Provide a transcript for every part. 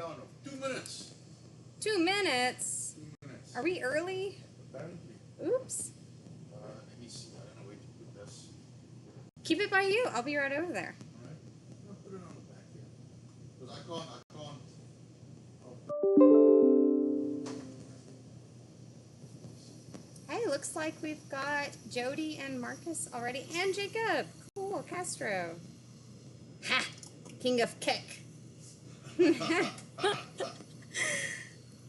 countdown of 2 minutes. 2 minutes? 2 minutes. Are we early? Apparently. Oops. Let me see. I don't know where to put this. Keep it by you. I'll be right over there. Alright. I'm going to put it on the back here. Because I can't. Hey, looks like we've got Jody and Marcus already. And Jacob. Cool. Castro. Ha! King of Kick.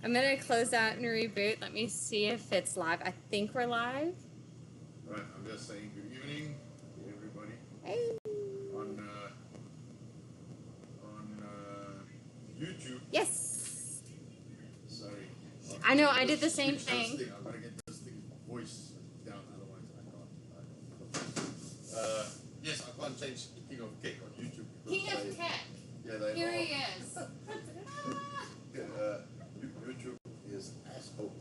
I'm going to close out and reboot. Let me see if it's live. I think we're live. Right, I'm just saying good evening to everybody. Hey. On YouTube. Yes. Sorry. I know, I did the same thing. I've got to get this thing's voice down, otherwise I can't. Yes, I can't change King of Kick on YouTube. King of Kick. Yeah, they Here are. he is. YouTube is asshole.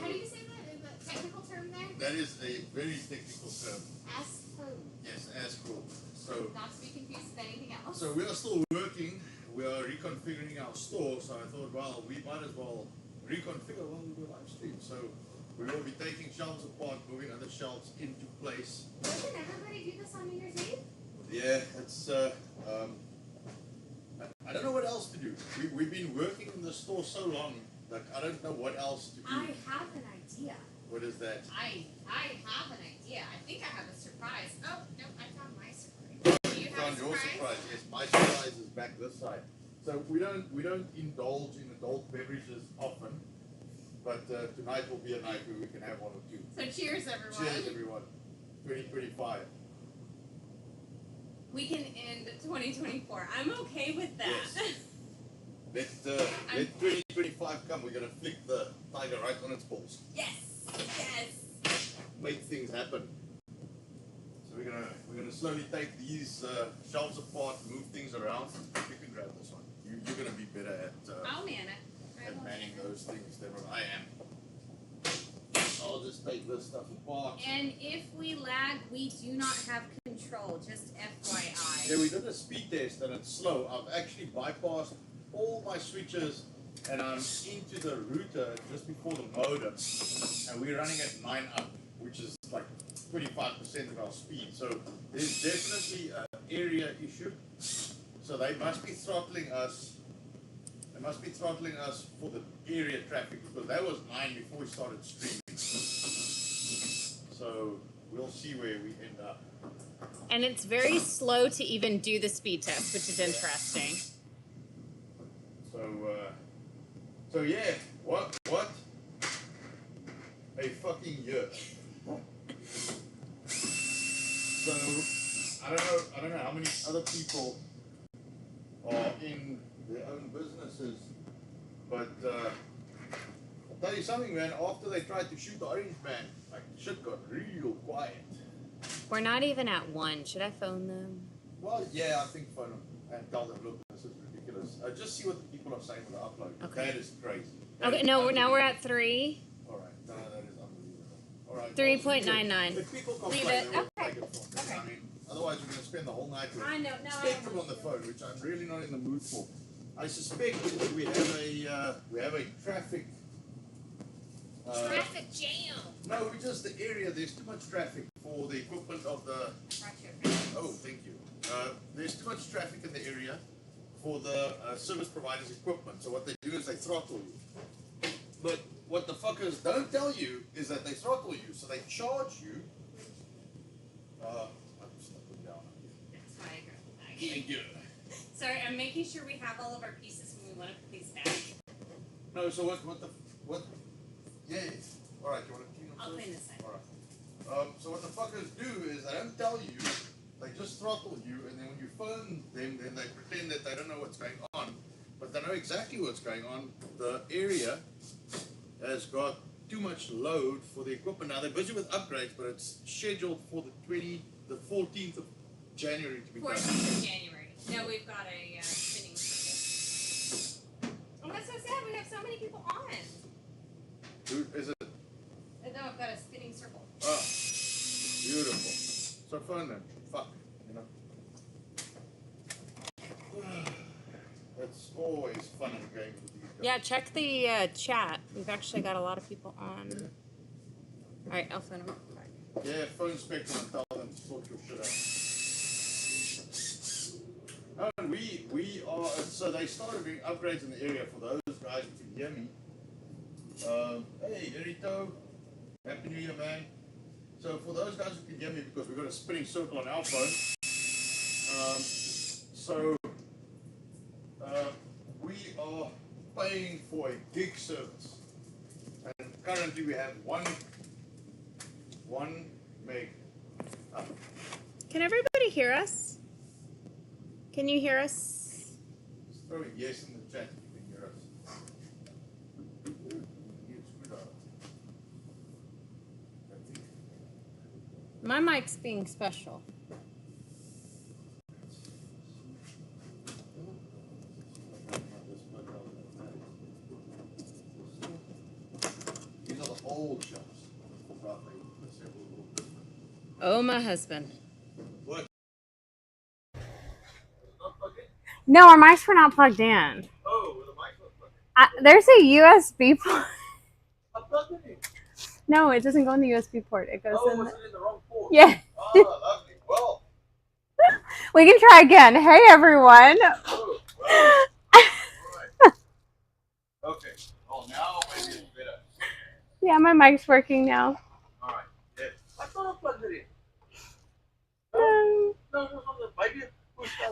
How do you say that? Is that a technical term there? That is a very technical term. Asshole. Yes, asshole. So, not to be confused with anything else. so we are still working. We are reconfiguring our store. So I thought, well, we might as well reconfigure while we do live stream. So we will be taking shelves apart, moving other shelves into place. Doesn't everybody do this on New Year's Eve? Yeah, it's I don't know what else to do. We've been working in the store so long, like I don't know what else to do. I have an idea. What is that? I have an idea. I think I have a surprise. Oh, no, I found my surprise. Do you have a Your surprise? surprise. Yes, my surprise is back this side. So we don't indulge in adult beverages often, but tonight will be a night where we can have one or two. So cheers, everyone. Cheers, everyone. 2025. We can end 2024. I'm okay with that. Yes. Let 2025 come. We're gonna flick the tiger right on its balls. Yes. Yes. Make things happen. So we're gonna slowly take these shelves apart, move things around. You can grab this one. You're gonna be better at I'll man it. at manning those things than what I am. I'll just take this stuff apart. And if we lag, we do not have control. Just FYI. Yeah, we did a speed test and it's slow. I've actually bypassed all my switches and I'm into the router just before the modem. And we're running at 9 up, which is like 25% of our speed. So there's definitely an area issue. So they must be throttling us. They must be throttling us for the area traffic because that was 9 before we started streaming. So we'll see where we end up. And it's very slow to even do the speed test, which is interesting. So yeah, what a fucking year. So I don't know how many other people are in their own businesses, but I'll tell you something, man. After they tried to shoot the Orange Man, like shit got real quiet. We're not even at 1. Should I phone them? Well, yeah, I think phone them and tell them, look, this is ridiculous. Just see what the people are saying with the upload. Okay. That is crazy. Okay, no, now we're at 3. All right, no, that is unbelievable. All right. 3.99. If people Leave complain, it. they will Okay. take it from them. Okay. I mean, otherwise we're going to spend the whole night with I know. No, Spectrum on the phone, which I'm really not in the mood for. I suspect that we have a traffic. Traffic jam. No, we just the area. There's too much traffic for the equipment of the. Oh, thank you. There's too much traffic in the area for the service providers' equipment. So what they do is they throttle you. But what the fuckers don't tell you is that they throttle you. So they charge you. I'm just gonna put it down. That's why I got the bag. Thank you. Sorry, I'm making sure we have all of our pieces when we want to put these back. No, so what? Yeah. All right. You want to clean them I'll first? clean this side. All right. So what the fuckers do is they don't tell you. They just throttle you, and then when you phone them, then they pretend that they don't know what's going on, but they know exactly what's going on. The area has got too much load for the equipment. Now they're busy with upgrades, but it's scheduled for the 14th of January to be done. 14th of January. No, we've got a spinning circle. Oh, that's so sad. We have so many people on. Who is it? No, I've got a spinning circle. Oh, beautiful. So phone them. Fuck, you know. it's always fun and games with these guys. Yeah, check the chat. We've actually got a lot of people on. All right, I'll phone them up. Yeah, phone Spectrum and tell them to sort your shit out. And we are, so they started doing upgrades in the area for those guys who can hear me. Hey, Erito, Happy New Year, man. So for those guys who can hear me, because we've got a spinning circle on our phone, we are paying for a gig service. And currently we have one meg up. Can everybody hear us? Can you hear us? Just throw a yes in the chat if you can hear us. My mic's being special. These are the old shelves. Oh, my husband. What? No, our mics were not plugged in. Oh, the mic was plugged in. There's a USB port. I plugged it in. No, it doesn't go in the USB port. It goes in. Was it in the wrong port? Yeah. Oh, lovely. Well. We can try again. Hey, everyone. Oh, well. All right. Okay. Oh, now maybe it's better. Yeah, my mic's working now. All right. Yeah. I thought I plugged it in. No, maybe.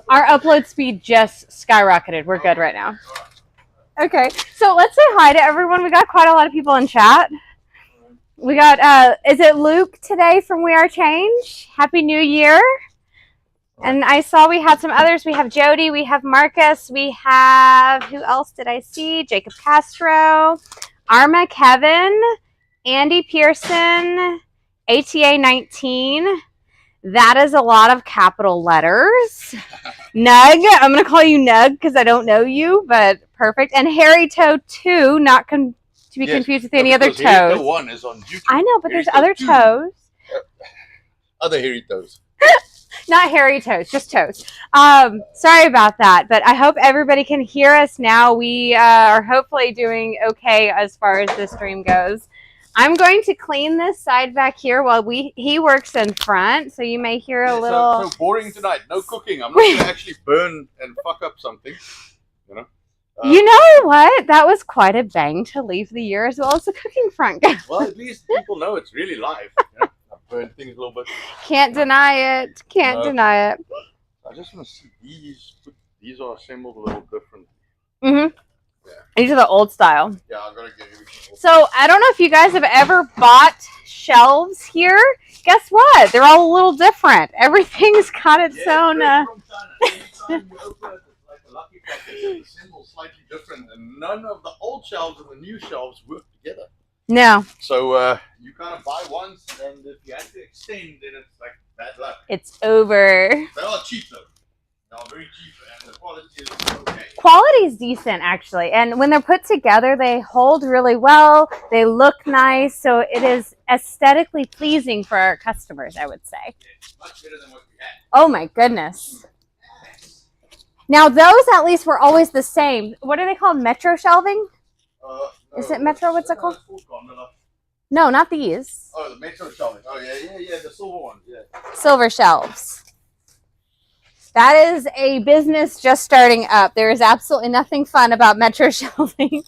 Our upload speed just skyrocketed. We're good right now. Okay, so let's say hi to everyone. We got quite a lot of people in chat. We got, is it Luke today from We Are Change? Happy New Year. And I saw we had some others. We have Jody, we have Marcus, we have, who else did I see? Jacob Castro, Arma Kevin, Andy Pearson, ATA 19. That is a lot of capital letters. Nug, I'm going to call you Nug because I don't know you, but perfect. And Harry Toe 2, not to be confused with any other toes. Harry Toe 1 is on YouTube. I know, but Harry there's other Toe 2. toes. Other hairy toes. Not hairy toes, just toes. Sorry about that, but I hope everybody can hear us now. We are hopefully doing okay as far as the stream goes. I'm going to clean this side back here while he works in front, so you may hear a little... So boring tonight. No cooking. I'm not going to actually burn and fuck up something. You know? You know what? That was quite a bang to leave the year as well as the cooking front goes. Well, at least people know it's really live. You know? I burned things a little bit. Can't deny it. Can't deny it. I just want to see these. These are assembled a little different. Mm-hmm. Yeah. These are the old style. Yeah, I'm going to get you. So, I don't know if you guys have ever bought shelves here. Guess what? They're all a little different. Everything's got its own... Every time you open it, it's like a lucky package. The symbol's slightly different, and none of the old shelves and the new shelves work together. No. So, you kind of buy once, and if you have to extend, then it's like bad luck. It's over. They are cheap, though. They are very cheap, and the quality is okay. Quality is decent, actually. And when they're put together, they hold really well. They look nice. So it is aesthetically pleasing for our customers, I would say. Yeah, it's much better than what we had. Oh, my goodness. Now, those at least were always the same. What are they called? Metro shelving? No, Is it Metro? What's it called? It's called gondola. No, not these. Oh, the Metro shelving. Oh, yeah, the silver ones, yeah. Silver shelves. That is a business just starting up. There is absolutely nothing fun about Metro shelving.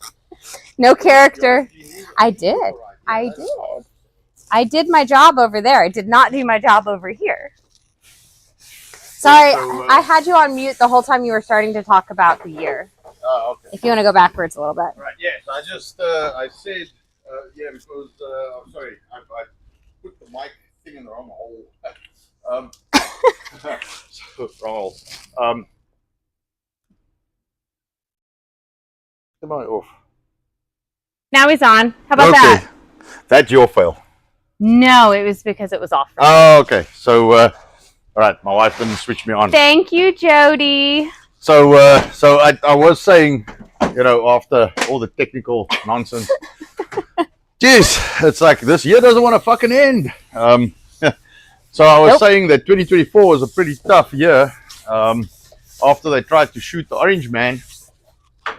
No character. I did. I did my job over there. I did not do my job over here. Sorry, I had you on mute the whole time you were starting to talk about the year. Oh, okay. If you want to go backwards a little bit. Right, yes. I just, I said, because, I'm sorry, I put the mic thing in the wrong hole. So, wrong hole. Am I off? Now he's on. How about that? That's your fail. No, it was because it was off. Oh, okay. So, all right, my wife didn't switch me on. Thank you, Jody. So, I was saying, you know, after all the technical nonsense, geez, it's like this year doesn't want to fucking end. So I was saying that 2024 was a pretty tough year. After they tried to shoot the Orange Man,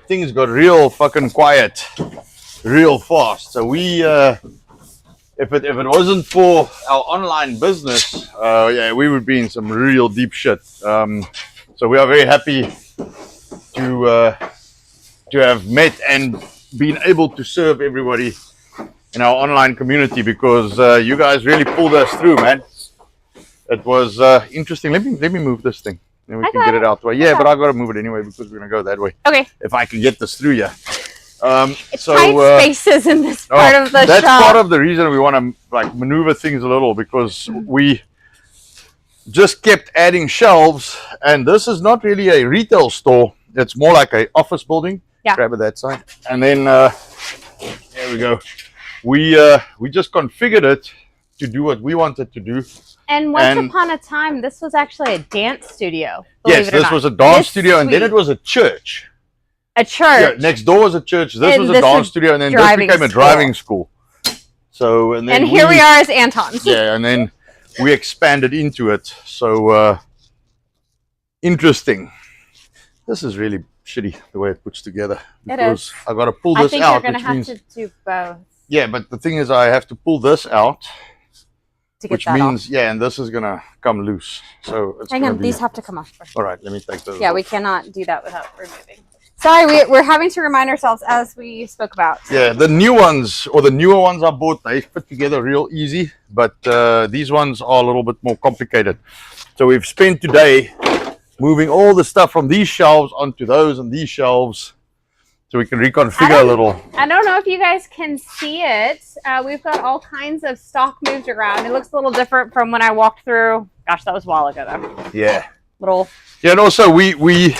things got real fucking quiet real fast. So we, if it wasn't for our online business, yeah, we would be in some real deep shit. So we are very happy to have met and been able to serve everybody in our online community, because you guys really pulled us through, man. It was interesting. Let me move this thing, then we can get it out the way. Yeah, but I got to move it anyway because we're gonna go that way. Okay. If I can get this through, yeah. It's tight spaces in this part of the that's shop. part of the reason we want to like maneuver things a little, because we just kept adding shelves, and this is not really a retail store. It's more like a office building. Yeah. Grab it that side, and then there we go. We just configured it to do what we wanted to do. And once upon a time, this was actually a dance studio. Yes, this was a dance studio, and then it was a church. A church. Yeah, next door was a church. This was a dance studio, and then this became a driving school. So and then here we are as Anton's. Yeah, and then we expanded into it. So interesting. This is really shitty the way it puts together. It is. I got to pull this out. I think you're going to have to do both. Yeah, but the thing is, I have to pull this out, which means off. Yeah, and this is going to come loose. So it's hang on, these have to come off first. All right, let me take those. Yeah, off. we cannot do that without removing. Sorry, we're having to remind ourselves, as we spoke about. Yeah, the new ones, or the newer ones I bought, they fit together real easy, but these ones are a little bit more complicated. So we've spent today moving all the stuff from these shelves onto those and these shelves, so we can reconfigure a little. I don't know if you guys can see it. We've got all kinds of stock moved around. It looks a little different from when I walked through. Gosh, that was a while ago though. Yeah. Little. Yeah, and also we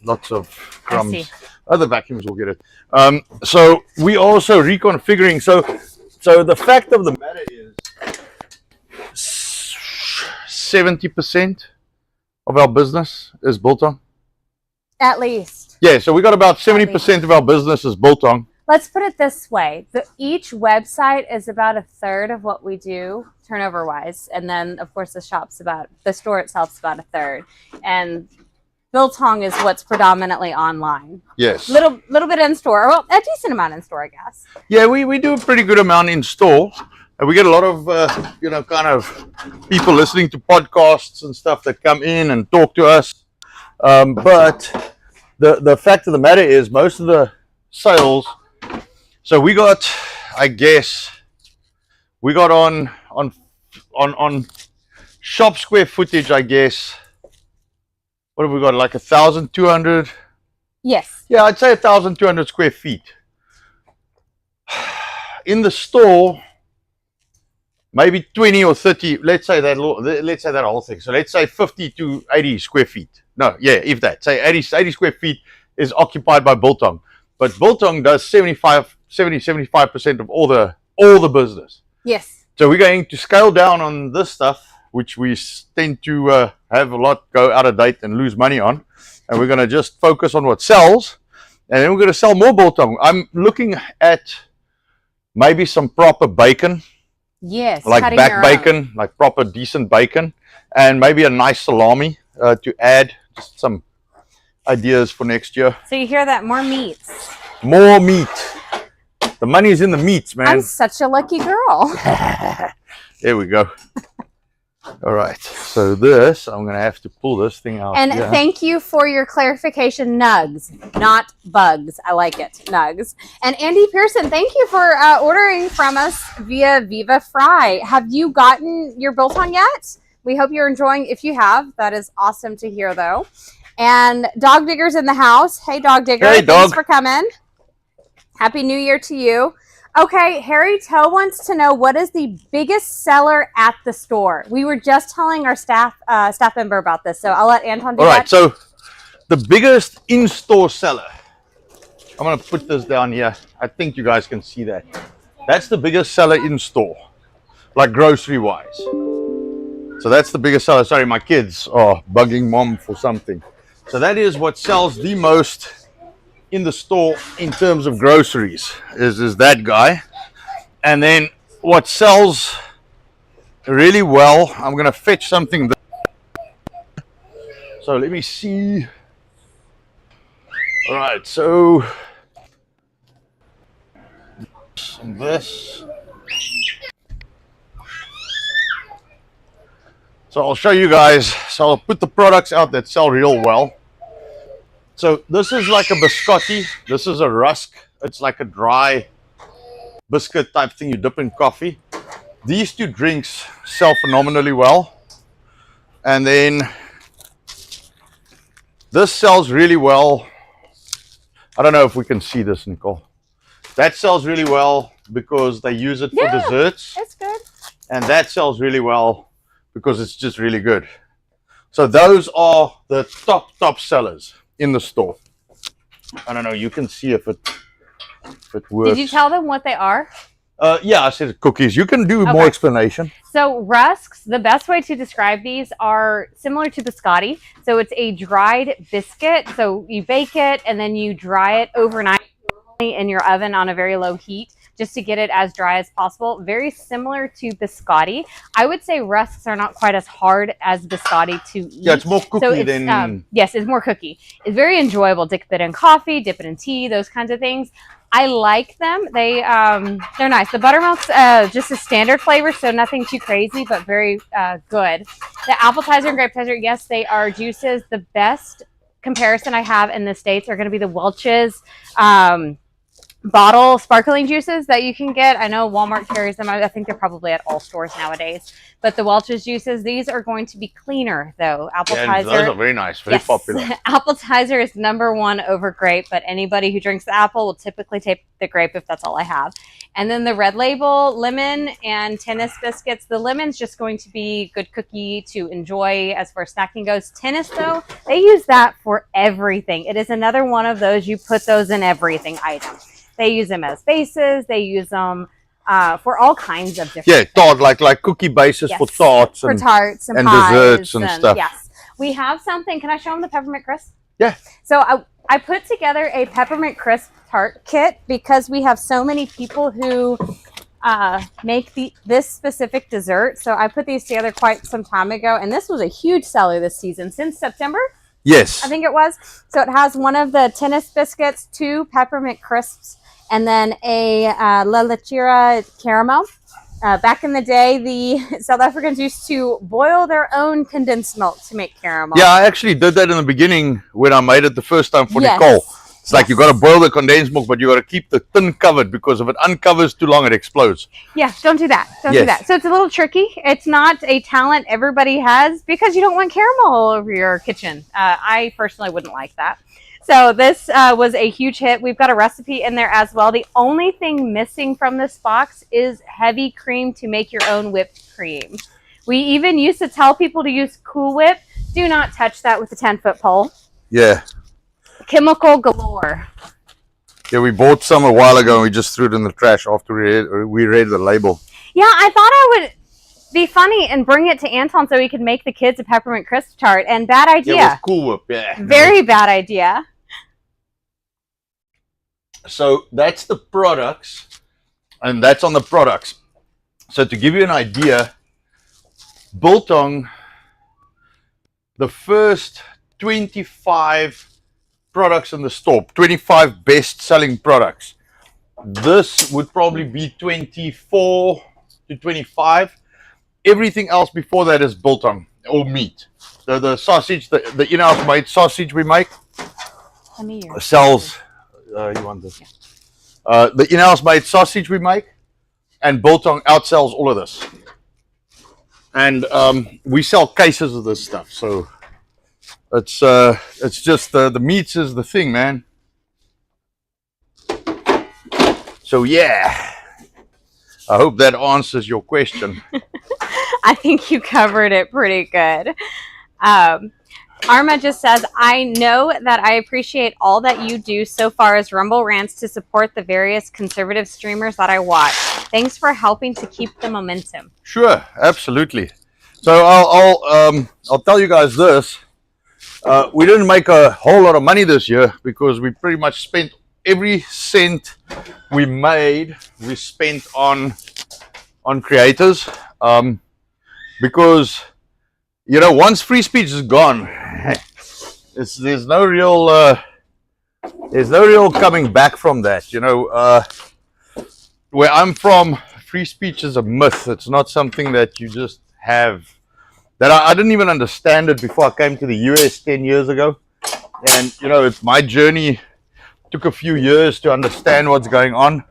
lots of crumbs. Other vacuums will get it. So we also reconfiguring. So the fact of the matter is, 70% of our business is biltong. At least. Yeah, so we got about 70% of our business is biltong. Let's put it this way. Each website is about a third of what we do turnover-wise. And then, of course, the store itself is about a third. And biltong is what's predominantly online. Yes. Little bit in store. Well, a decent amount in store, I guess. Yeah, we do a pretty good amount in store. And we get a lot of, kind of people listening to podcasts and stuff that come in and talk to us. But the fact of the matter is, most of the sales, so we got, I guess, we got on shop square footage, I guess. What have we got? Like 1,200? Yes. Yeah, I'd say 1,200 square feet. In the store, maybe 20 or 30. Let's say that whole thing. So let's say 50 to 80 square feet. No, yeah, if that. Say 80 square feet is occupied by biltong. But biltong does 75% of all the business. Yes. So we're going to scale down on this stuff, which we tend to have a lot go out of date and lose money on. And we're going to just focus on what sells. And then we're going to sell more biltong. I'm looking at maybe some proper bacon. Yes. Like back bacon, like proper decent bacon. And maybe a nice salami to add. Just some ideas for next year. So you hear that? More meats. More meat. The money is in the meats, man. I'm such a lucky girl. There we go. All right. So this, I'm going to have to pull this thing out. And thank you for your clarification, nugs, not bugs. I like it, nugs. And Andy Pearson, thank you for ordering from us via Viva Fry. Have you gotten your biltong yet? We hope you're enjoying. If you have, that is awesome to hear, though. And Dog Digger's in the house. Hey, Dog Digger. Hey, dog. Thanks for coming. Happy New Year to you. Okay, Harry Toe wants to know, what is the biggest seller at the store? We were just telling our staff member about this, so I'll let Anton do that. All right, so the biggest in-store seller. I'm going to put this down here. I think you guys can see that. That's the biggest seller in-store, like grocery-wise. So that's the biggest seller. Sorry, my kids are bugging mom for something. So that is what sells the most in the store in terms of groceries, is that guy. And then what sells really well, I'm going to fetch something. So let me see. All Right, so this. So I'll show you guys. So I'll put the products out that sell real well. So this is like a biscotti. This is a rusk. It's like a dry biscuit type thing you dip in coffee. These two drinks sell phenomenally well. And then this sells really well. I don't know if we can see this, Nicole. That sells really well because they use it for desserts. It's good. And that sells really well because it's just really good. So those are the top sellers in the store. I don't know, you can see if it works. Did you tell them what they are? Yeah, I said cookies. You can do more explanation. So rusks, the best way to describe these are similar to biscotti. So it's a dried biscuit. So you bake it and then you dry it overnight in your oven on a very low heat just to get it as dry as possible. Very similar to biscotti. I would say rusks are not quite as hard as biscotti to eat. Yeah, it's more cookie than... yes, it's more cookie. It's very enjoyable. Dip it in coffee, dip it in tea, those kinds of things. I like them. They're nice. The buttermilk's just a standard flavor, so nothing too crazy, but very good. The appetizer and grapetizer, yes, they are juices. The best comparison I have in the States are going to be the Welch's bottle sparkling juices that you can get. I know Walmart carries them. I think they're probably at all stores nowadays. But the Welch's juices, these are going to be cleaner though. Appetizer. Yeah, those are very nice, very popular. Appetizer is #1 over grape, but anybody who drinks the apple will typically take the grape if that's all I have. And then the Red Label lemon and tennis biscuits. The lemon's just going to be good cookie to enjoy as far as snacking goes. Tennis though, they use that for everything. It is another one of those, you put those in everything item. They use them as bases. They use them for all kinds of different things. Tart, like cookie bases for tarts. For tarts and pies, desserts and stuff. Yes. We have something. Can I show them the peppermint crisp? Yeah. So I put together a peppermint crisp tart kit because we have so many people who make this specific dessert. So I put these together quite some time ago. And this was a huge seller this season since September. Yes. I think it was. So it has one of the tennis biscuits, 2 peppermint crisps, and then a La Lechera caramel. Back in the day, the South Africans used to boil their own condensed milk to make caramel. Yeah, I actually did that in the beginning when I made it the first time for Nicole. It's like you got to boil the condensed milk, but you got to keep the tin covered because if it uncovers too long, it explodes. Yeah, don't do that. Don't do that. So it's a little tricky. It's not a talent everybody has because you don't want caramel all over your kitchen. I personally wouldn't like that. So this was a huge hit. We've got a recipe in there as well. The only thing missing from this box is heavy cream to make your own whipped cream. We even used to tell people to use Cool Whip. Do not touch that with a 10-foot pole. Yeah. Chemical galore. Yeah, we bought some a while ago and we just threw it in the trash after we read the label. Yeah, I thought I would be funny and bring it to Anton so he could make the kids a peppermint crisp tart. And bad idea. Yeah, with Cool Whip, yeah. Very bad idea. So that's the products, and that's on the products. So to give you an idea, Biltong, the first 25 products in the store, 25 best-selling products. This would probably be 24 to 25. Everything else before that is Biltong or meat. The sausage, the in-house made sausage we make sells. You want this? Yeah. The in-house made sausage we make, and Biltong outsells all of this. And we sell cases of this stuff, so it's just the meats is the thing, man. So yeah, I hope that answers your question. I think you covered it pretty good. Arma just says, I know that I appreciate all that you do so far as Rumble Rants to support the various conservative streamers that I watch. Thanks for helping to keep the momentum. Sure, absolutely. So I'll tell you guys this. We didn't make a whole lot of money this year because we pretty much spent every cent we made, we spent on creators. Because, you know, once free speech is gone, there's no real there's no real coming back from that. You know, where I'm from, free speech is a myth. It's not something that you just have. That I didn't even understand it before I came to the US 10 years ago. And, you know, it's my journey. Took a few years to understand what's going on.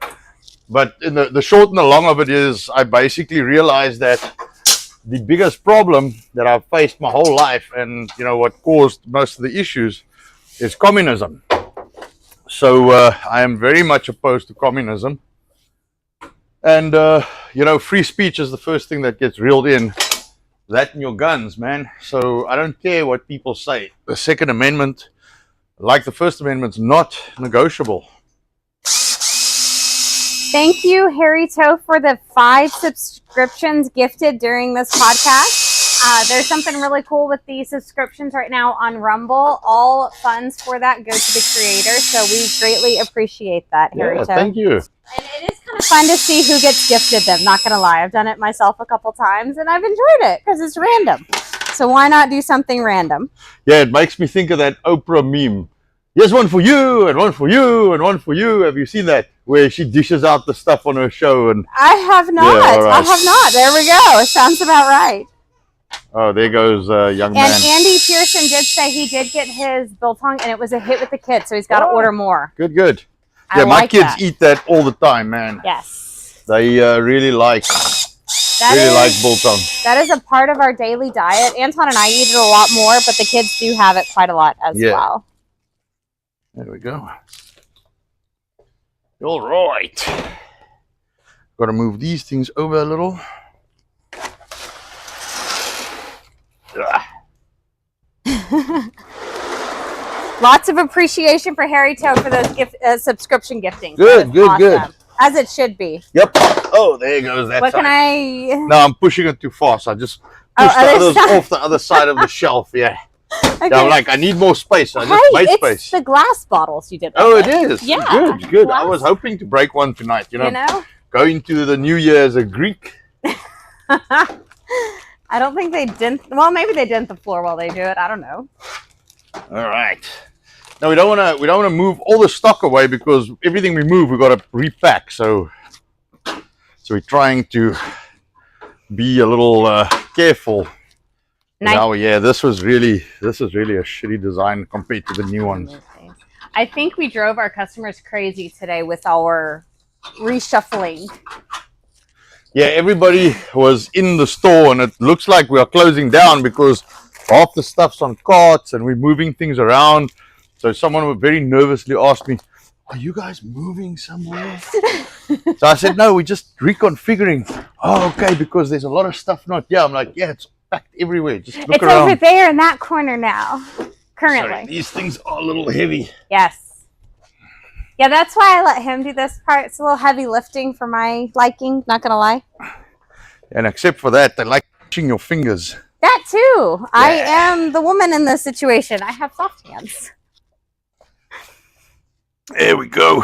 But in the short and the long of it is, I basically realized that the biggest problem that I've faced my whole life, and, you know, what caused most of the issues, is communism. So I am very much opposed to communism. And, you know, free speech is the first thing that gets reeled in. That and your guns, man. So I don't care what people say. The Second Amendment, like the First Amendment, is not negotiable. Thank you, Harry Toe, for the 5 subscriptions gifted during this podcast. There's something really cool with the subscriptions right now on Rumble. All funds for that go to the creator, so we greatly appreciate that, Harry Toe. Thank you. And it is kind of fun to see who gets gifted them. Not gonna lie, I've done it myself a couple times, and I've enjoyed it because it's random. So why not do something random? Yeah, it makes me think of that Oprah meme. Here's one for you, and one for you, and one for you. Have you seen that? Where she dishes out the stuff on her show. And I have not. Yeah, all right. I have not. There we go. It sounds about right. Oh, there goes young man. And Andy Pearson did say he did get his biltong, and it was a hit with the kids, so he's got to order more. Good. I Yeah, my like kids that. eat that all the time, man. Yes. They really like biltong. That is a part of our daily diet. Anton and I eat it a lot more, but the kids do have it quite a lot as well. There we go. All right. Got to move these things over a little. Lots of appreciation for Harry Toe for those subscription giftings. Good. As it should be. Yep. Oh, there goes that What side. can I... No, I'm pushing it too fast. I just pushed the others off the other side of the shelf. Yeah. Okay. I'm like, I need more space. I just made it's space. the glass bottles you did. Oh, it is. Yeah. Good. Glass. I was hoping to break one tonight. You know, You know? going to the New Year as a Greek. I don't think they dent. Well, maybe they dent the floor while they do it. I don't know. All right. Now we don't want to move all the stock away because everything we move we got to repack. So we're trying to be a little careful. Nice. Now, yeah, this is really a shitty design compared to the new ones. I think we drove our customers crazy today with our reshuffling. Yeah, everybody was in the store, and it looks like we are closing down because half the stuff's on carts and we're moving things around. So someone very nervously asked me, "Are you guys moving somewhere?" So I said, "No, we're just reconfiguring." "Oh, okay, because there's a lot of stuff not here." I'm like, "Yeah, it's packed everywhere. Just look around." It's over there in that corner now, currently. Sorry, these things are a little heavy. Yes. Yeah, that's why I let him do this part. It's a little heavy lifting for my liking, not going to lie. And except for that, they like touching your fingers. That too. Yeah. I am the woman in this situation. I have soft hands. There we go.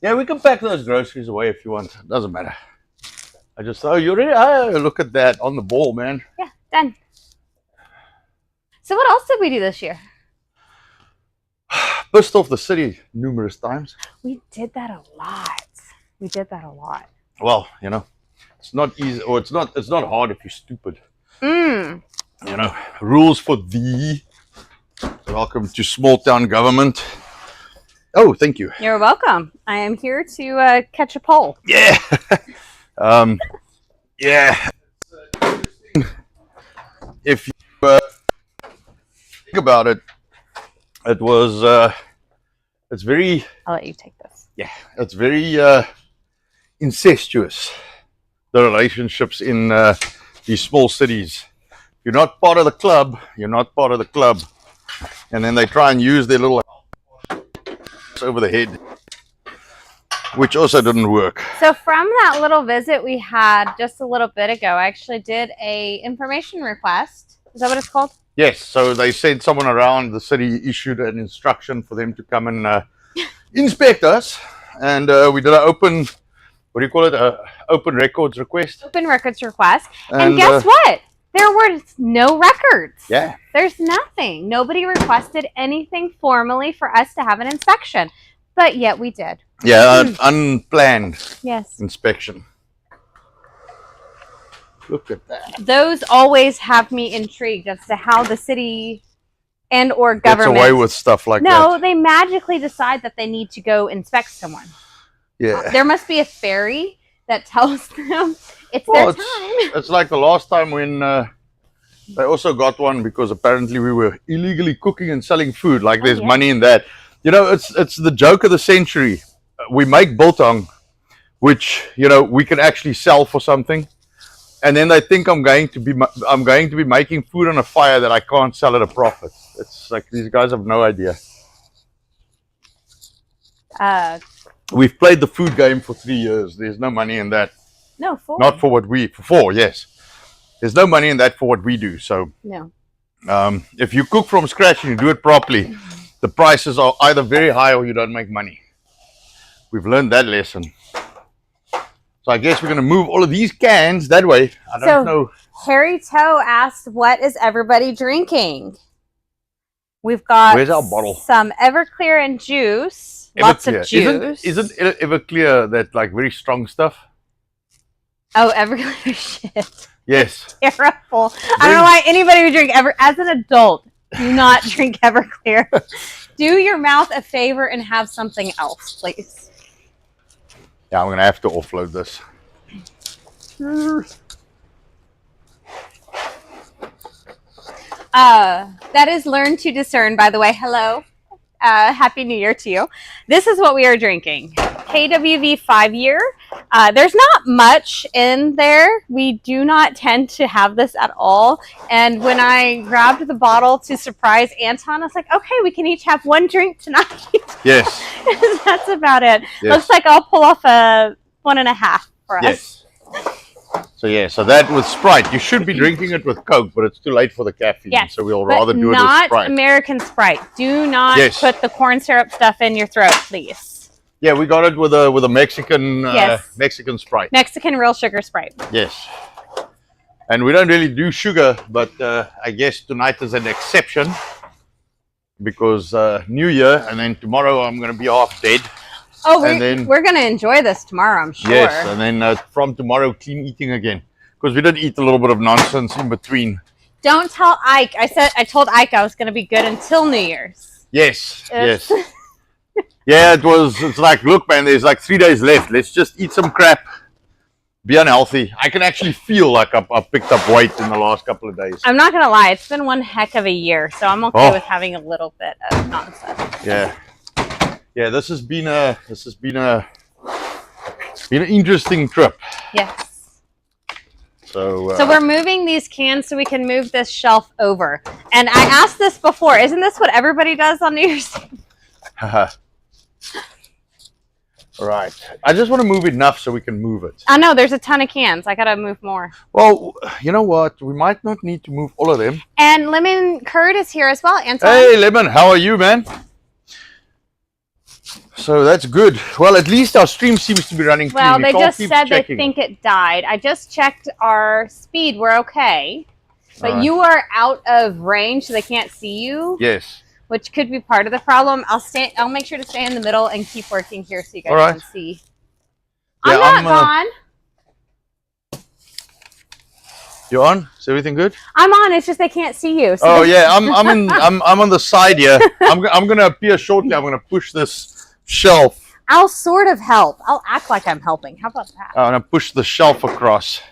Yeah, we can pack those groceries away if you want. It doesn't matter. I just thought, you ready? Oh, look at that on the ball, man. Yeah, done. So what else did we do this year? Pissed off the city numerous times. We did that a lot. Well, you know, it's not easy, or it's not hard if you're stupid. You know, rules for thee. Welcome to small town government. Oh, thank you. You're welcome. I am here to catch a poll. Yeah. Yeah. If you think about it, it was, it's very... I'll let you take this. Yeah, it's very incestuous, the relationships in these small cities. If you're not part of the club, you're not part of the club. And then they try and use their little over the head, which also didn't work. So from that little visit we had just a little bit ago, I actually did a information request. Is that what it's called? Yes, so they sent someone around, the city issued an instruction for them to come and inspect us. And we did an open, what do you call it, open records request. Open records request. And guess what? There were no records. Yeah. There's nothing. Nobody requested anything formally for us to have an inspection, but yet we did. Yeah, an unplanned Yes. inspection. Look at that. Those always have me intrigued as to how the city and or government Gets away with stuff like that. No, they magically decide that they need to go inspect someone. Yeah. There must be a fairy that tells them it's their time. It's like the last time when they also got one because apparently we were illegally cooking and selling food. Like there's money in that. You know, it's the joke of the century. We make biltong, which, you know, we can actually sell for something. And then they think I'm going to be making food on a fire that I can't sell at a profit. It's like these guys have no idea. We've played the food game for 3 years. There's no money in that. No, 4. Not for what we for 4, yes. There's no money in that for what we do. So no. If you cook from scratch and you do it properly, the prices are either very high or you don't make money. We've learned that lesson. So I guess we're going to move all of these cans that way. I don't know. Harry Toe asked, what is everybody drinking? We've got Where's our bottle? Some Everclear and juice. Lots of juice. Isn't Everclear that like very strong stuff? Oh, Everclear shit. Yes. Terrible. I don't know why anybody would drink as an adult, do not drink Everclear. Do your mouth a favor and have something else, please. Yeah, I'm going to have to offload this. That is learn to discern, by the way. Hello. Happy New Year to you. This is what we are drinking. KWV 5-year. There's not much in there. We do not tend to have this at all. And when I grabbed the bottle to surprise Anton, I was like, okay, we can each have one drink tonight. Yes. That's about it. Yes. Looks like I'll pull off a 1.5 for us. Yes. So that with Sprite. You should be drinking it with Coke, but it's too late for the caffeine. Yes, so we'll rather do it with not Sprite. American Sprite. Do not put the corn syrup stuff in your throat, please. Yeah, we got it with a Mexican Mexican Sprite. Mexican real sugar Sprite. Yes. And we don't really do sugar, but I guess tonight is an exception because New Year, and then tomorrow I'm going to be half dead. Oh, we're going to enjoy this tomorrow, I'm sure. Yes, and then from tomorrow, clean eating again. Because we did eat a little bit of nonsense in between. Don't tell Ike. I told Ike I was going to be good until New Year's. Yes, yes. Yeah, it's like, look, man, there's like 3 days left. Let's just eat some crap, be unhealthy. I can actually feel like I've picked up weight in the last couple of days. I'm not going to lie. It's been one heck of a year, so I'm okay with having a little bit of nonsense. Yeah. Yeah, this has been an interesting trip. Yes. So we're moving these cans so we can move this shelf over. And I asked this before. Isn't this what everybody does on New Year's Eve? All right. I just want to move enough so we can move it. I know there's a ton of cans. I gotta move more. Well, you know what? We might not need to move all of them. And Lemon Curd is here as well. Anton. Hey, Lemon, how are you, man? So that's good. Well, at least our stream seems to be running clean. Well, they just said they think it died. I just checked our speed. We're okay. But you are out of range, so they can't see you. Yes. Which could be part of the problem. I'll make sure to stay in the middle and keep working here so you guys can see. Yeah, I'm not gone. You on? Is everything good? I'm on. It's just they can't see you. So oh yeah, I'm on the side here. I'm gonna appear shortly. I'm gonna push this shelf. I'll sort of help. I'll act like I'm helping. How about that? I'm gonna push the shelf across.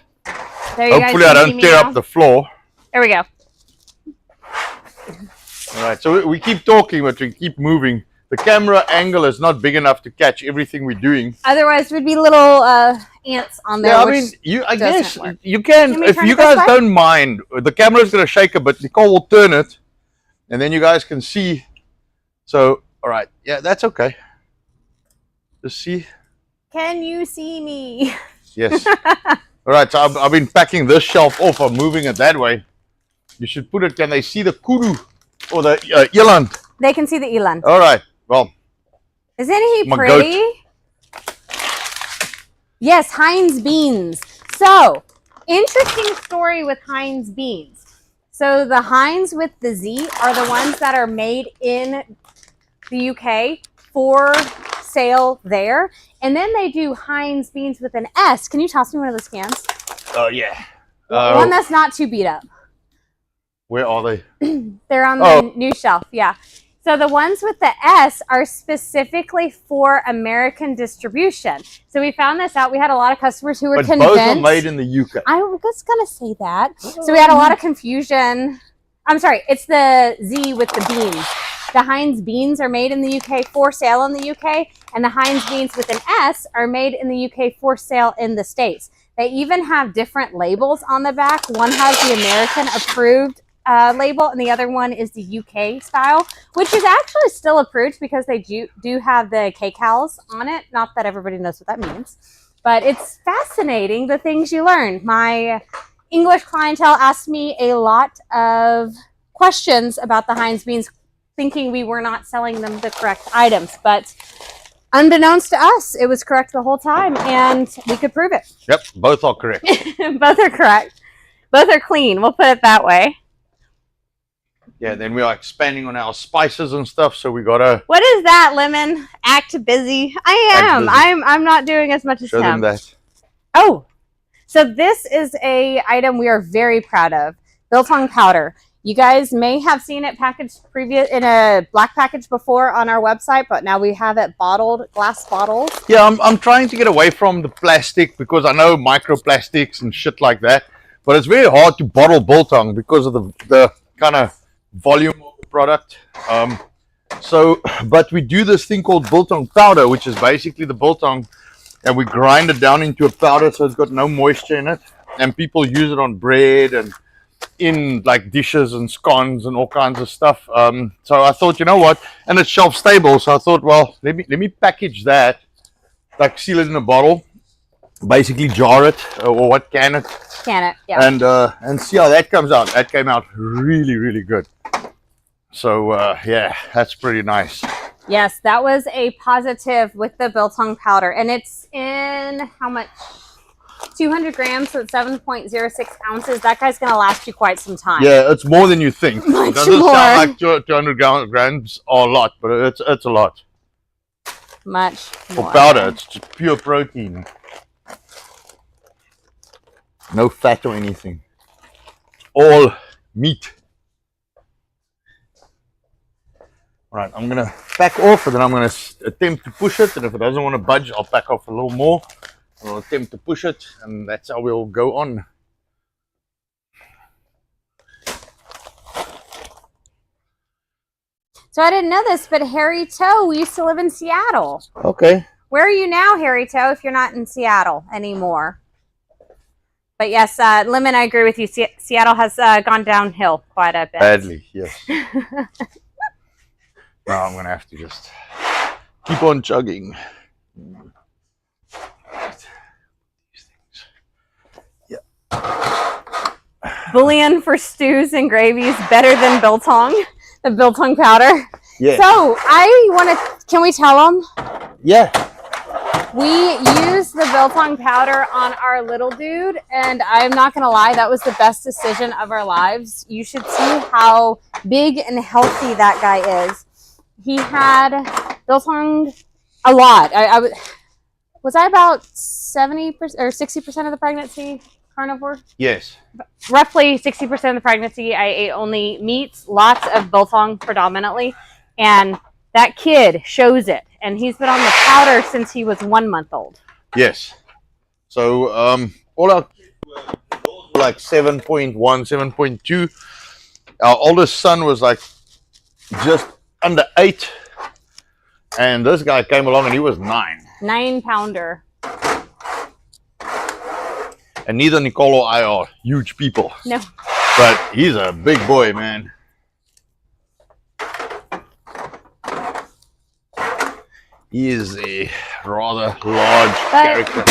There you Hopefully I don't tear up the floor. There we go. All right, so we keep talking, but we keep moving. The camera angle is not big enough to catch everything we're doing. Otherwise, we'd be little ants on there. Yeah, I mean, I guess you can, if you guys don't mind, the camera's going to shake a bit. Nicole will turn it, and then you guys can see. So, all right, yeah, that's okay. Just see. Can you see me? Yes. All right, so I've been packing this shelf off. I'm moving it that way. You should put it, can they see the kudu or the eland? They can see the eland. All right, well. Isn't he pretty? Yes, Heinz beans. So, Interesting story with Heinz beans. So the Heinz with the Z are the ones that are made in the UK for sale there. And then they do Heinz beans with an S. Can you toss me one of those cans? Oh, yeah. One that's not too beat up. Where are they? They're on the new shelf, yeah. So the ones with the S are specifically for American distribution. So we found this out. We had a lot of customers who were convinced. Both are made in the UK. I was going to say that. So we had a lot of confusion. I'm sorry, it's the Z with the beans. The Heinz beans are made in the UK for sale in the UK, and the Heinz beans with an S are made in the UK for sale in the States. They even have different labels on the back. One has the American approved label, and the other one is the UK style, which is actually still approved because they do have the kcals on it. Not that everybody knows what that means, but it's fascinating the things you learn. My English clientele asked me a lot of questions about the Heinz beans, thinking we were not selling them the correct items, but unbeknownst to us, it was correct the whole time, and we could prove it. Yep, both are correct. Both are correct. Both are clean. We'll put it that way. Yeah, then we are expanding on our spices and stuff, so we gotta. What is that, Lemon? Act busy. I am. I'm not doing as much as Show them him. that. Oh, so this is a item we are very proud of. Biltong powder. You guys may have seen it packaged in a black package before on our website, but now we have it bottled, glass bottles. Yeah, I'm trying to get away from the plastic because I know microplastics and shit like that, but it's very hard to bottle biltong because of the kind of volume of the product. But we do this thing called biltong powder, which is basically the biltong, and we grind it down into a powder so it's got no moisture in it, and people use it on bread and in like dishes and scones and all kinds of stuff. So I thought, you know what, and it's shelf stable, so I thought, well, let me package that, like seal it in a bottle, basically jar it or can it, yeah, and see how that comes out. That came out really good. So yeah, that's pretty nice. Yes, that was a positive with the biltong powder, and it's in how much? 200 grams, so it's 7.06 ounces. That guy's going to last you quite some time. Yeah, it's more than you think. Much it doesn't more. sound like 200 grams are a lot, but it's a lot. Much more. For powder, it's just pure protein. No fat or anything. All meat. Right, I'm going to back off, and then I'm going to attempt to push it, and if it doesn't want to budge, I'll back off a little more. I'll attempt to push it, and that's how we'll go on. So I didn't know this, but Harry Toe used to live in Seattle. Okay. Where are you now, Harry Toe, if you're not in Seattle anymore? But yes, Lemon, I agree with you. Seattle has gone downhill quite a bit. Badly, yes. Now I'm going to have to just keep on chugging. Bouillon for stews and gravies better than biltong, the biltong powder. Yeah. So can we tell them? Yeah. We use the biltong powder on our little dude, and I'm not going to lie, that was the best decision of our lives. You should see how big and healthy that guy is. He had biltong a lot. Was I about 70% or 60% of the pregnancy carnivore? Yes. Roughly 60% of the pregnancy, I ate only meats, lots of biltong predominantly, and that kid shows it. And he's been on the powder since he was 1 month old. Yes. So all our kids were like 7.1, 7.2. Our oldest son was like just under 8. And this guy came along and he was 9. 9-pounder. And neither Nicole or I are huge people. No. But he's a big boy, man. He is a rather large character.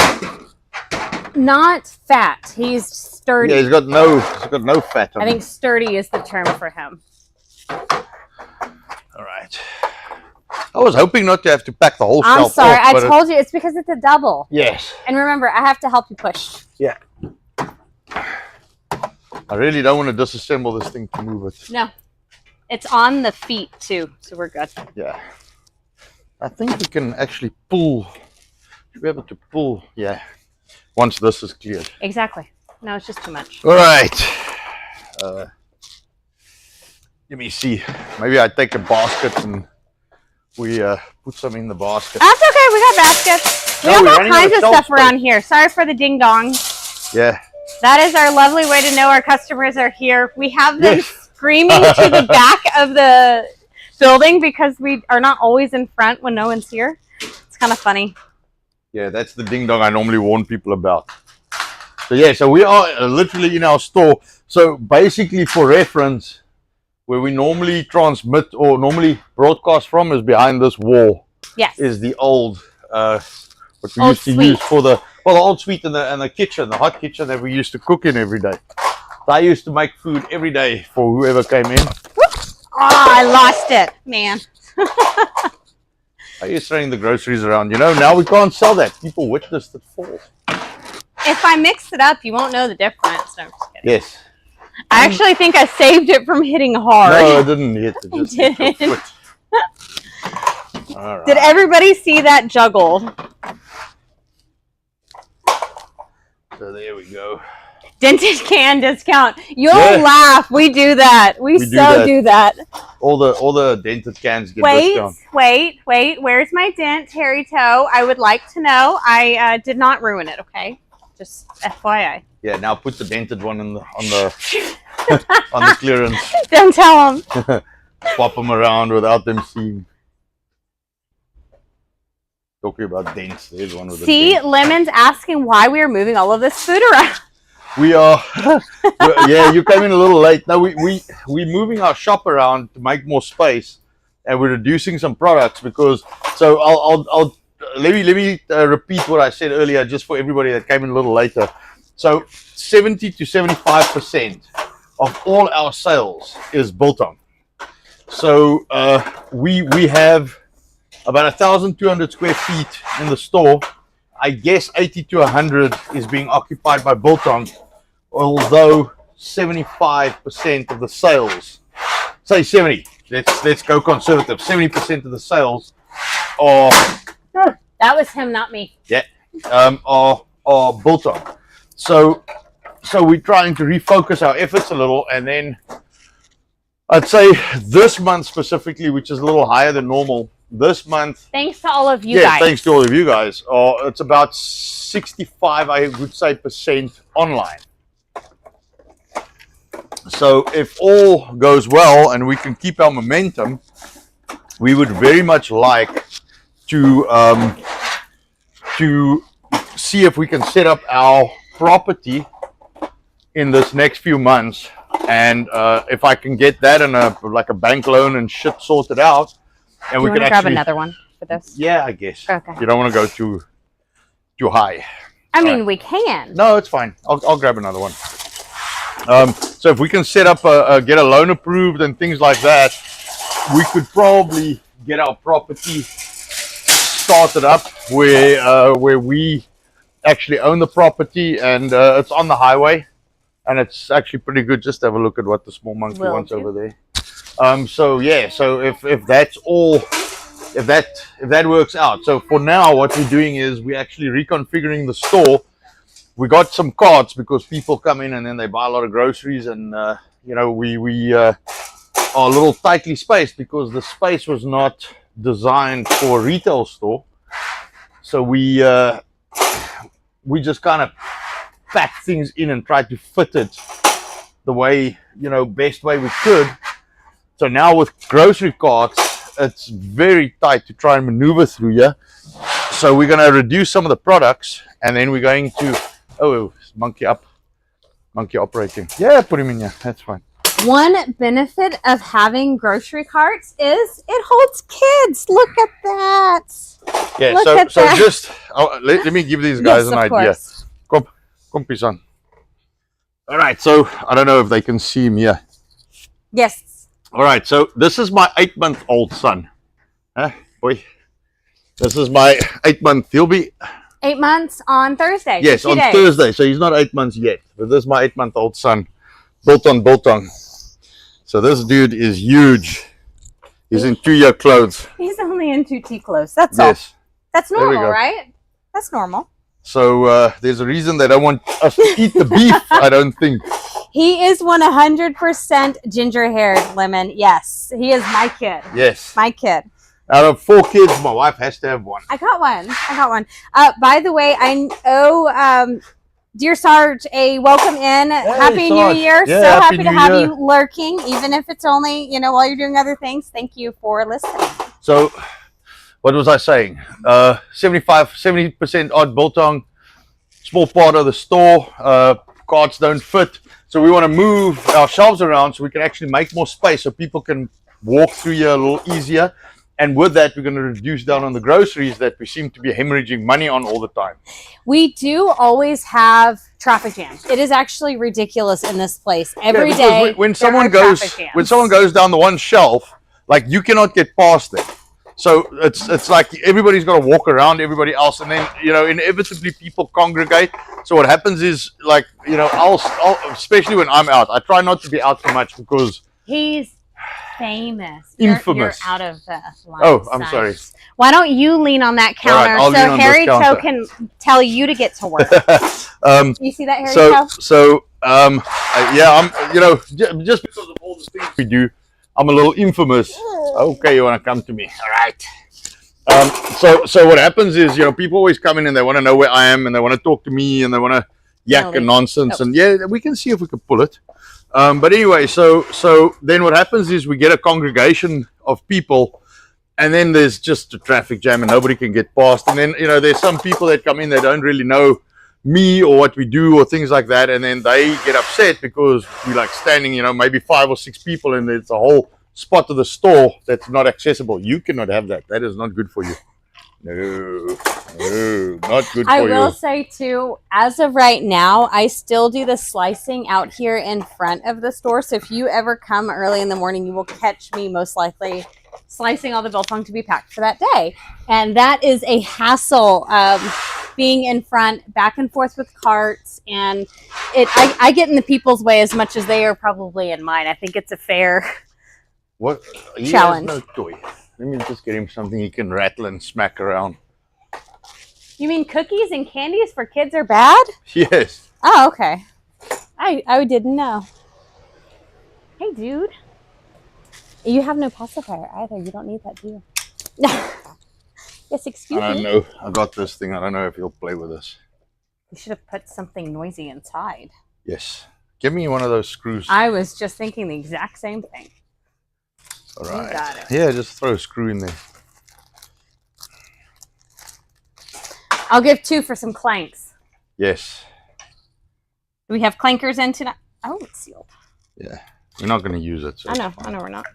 Not fat. He's sturdy. Yeah, he's got no fat on him. I think sturdy is the term for him. All right. I was hoping not to have to pack the whole shelf I'm sorry. off, I told you it's because it's a double. Yes. And remember, I have to help you push. Yeah. I really don't want to disassemble this thing to move it. No. It's on the feet too, so we're good. Yeah. I think we can actually pull. Should be able to pull. Yeah. Once this is cleared. Exactly. No, it's just too much. All right. Let me see. Maybe I take a basket and we put some in the basket. That's okay. We got baskets. We have all kinds of stuff around here. Sorry for the ding dong. Yeah. That is our lovely way to know our customers are here. We have them screaming to the back of the building because we are not always in front when no one's here. It's kind of funny. Yeah, that's the ding dong I normally warn people about. So yeah, so we are literally in our store. So basically, for reference, where we normally transmit or normally broadcast from is behind this wall. Yes. Is the old what we old used to suite. use for the old suite and the kitchen, the hot kitchen that we used to cook in every day. So I used to make food every day for whoever came in. Oh, I lost it, man. I used to throwing the groceries around. You know, now we can't sell that. People witnessed it fall. If I mix it up, you won't know the difference. No, I'm just kidding. Yes. I actually think I saved it from hitting hard. No, it didn't hit. It just hit your didn't. foot. All right. Did everybody see that juggle? So there we go. Dented can discount. You'll Yeah. laugh. We do that. We do that. All the dented cans get discount. Wait. Where's my dent, Terry Toe? I would like to know. I did not ruin it. Okay, just FYI. Yeah, now put the dented one on the on the clearance. Don't tell them. Swap them around without them seeing. Talking about dents. There's one with the See, dent. Lemon's asking why we are moving all of this food around. We are. Yeah, you came in a little late. No, we're moving our shop around to make more space, and we're reducing some products because. So I'll let me repeat what I said earlier, just for everybody that came in a little later. So 70 to 75% of all our sales is biltong. So we have about 1,200 square feet in the store. I guess 80 to 100 is being occupied by biltong, although 75% of the sales, say 70, let's go conservative, 70% of the sales are That was him, not me. are biltong. So we're trying to refocus our efforts a little, and then I'd say this month specifically, which is a little higher than normal, this month. Thanks to all of you guys. Thanks to all of you guys. It's about 65, I would say, % online. So if all goes well and we can keep our momentum, we would very much like to see if we can set up our property in this next few months, and if I can get that in a bank loan and shit sorted out, and we can actually grab another one for this. Yeah, I guess. Okay. You don't want to go too high. I mean, we can. No, it's fine. I'll grab another one. So if we can set up get a loan approved and things like that, we could probably get our property started up where we actually own the property, and it's on the highway, and it's actually pretty good. Just have a look at what the small monkey wants over there. So yeah, so if that's all, if that works out. So for now, what we're doing is we're actually reconfiguring the store. We got some carts because people come in and then they buy a lot of groceries, and we are a little tightly spaced because the space was not designed for a retail store. So we just kind of packed things in and tried to fit it the way, best way we could. So now with grocery carts, it's very tight to try and maneuver through here. So we're going to reduce some of the products, and then we're going to, monkey operating. Yeah, put him in here. That's fine. One benefit of having grocery carts is it holds kids. Look at that. Yeah, Look so at that. just let me give these guys Yes, an of idea. course. Come, Pisan. All right, so I don't know if they can see me here. Yes. All right, so this is my 8-month-old son. Boy, this is my 8-month. He'll be 8 months on Thursday. yes 2 on days. Thursday. So he's not 8 months yet, but this is my 8-month-old son. Biltong. So this dude is huge. He's in 2-year clothes. He's only in 2T clothes. That's all. Yes. That's normal, right? That's normal. So there's a reason they don't want us to eat the beef, I don't think. He is 100% ginger-haired, Lemon. Yes, he is my kid. Yes. My kid. Out of 4 kids, my wife has to have one. I got one. By the way, I owe dear Sarge a welcome in. Hey, Happy Sarge. New Year. Yeah, so happy Happy to New have Year. you lurking, even if it's only, while you're doing other things. Thank you for listening. So, what was I saying? 70% odd biltong, small part of the store, carts don't fit. So we want to move our shelves around so we can actually make more space so people can walk through here a little easier. And with that, we're going to reduce down on the groceries that we seem to be hemorrhaging money on all the time. We do always have traffic jams. It is actually ridiculous in this place. Every day, when someone goes down the one shelf, like you cannot get past it. So it's like everybody's got to walk around everybody else, and then inevitably people congregate. So what happens is, like, I'll especially when I'm out, I try not to be out too much because he's famous. Infamous. You're out of line. Oh, I'm sorry. Why don't you lean on that counter so Harry Toe can tell you to get to work? You see that, Harry Toe? So just because of all the things we do, I'm a little infamous. Okay, you want to come to me? All right. So what happens is, people always come in and they want to know where I am and they want to talk to me and they want to yak and nonsense. And yeah, we can see if we can pull it. But anyway, so then what happens is we get a congregation of people, and then there's just a traffic jam and nobody can get past. And then, there's some people that come in that don't really know me or what we do or things like that. And then they get upset because we're like standing, maybe 5 or 6 people, and it's a whole spot of the store that's not accessible. You cannot have that. That is not good for you. No, not good for you. I will say too, as of right now, I still do the slicing out here in front of the store. So if you ever come early in the morning, you will catch me most likely slicing all the biltong to be packed for that day. And that is a hassle, being in front, back and forth with carts. And I get in the people's way as much as they are probably in mine. I think it's a fair challenge. Has no toy. Let me just get him something he can rattle and smack around. You mean cookies and candies for kids are bad? Yes. Oh, okay. I didn't know. Hey, dude. You have no pacifier either. You don't need that, do you? Yes, excuse me. I don't know. I got this thing. I don't know if he'll play with this. You should have put something noisy inside. Yes. Give me one of those screws. I was just thinking the exact same thing. All right. You got it. Yeah, just throw a screw in there. I'll give 2 for some clanks. Yes. Do we have clankers in tonight? Oh, it's sealed. Yeah. We're not going to use it. So I know we're not.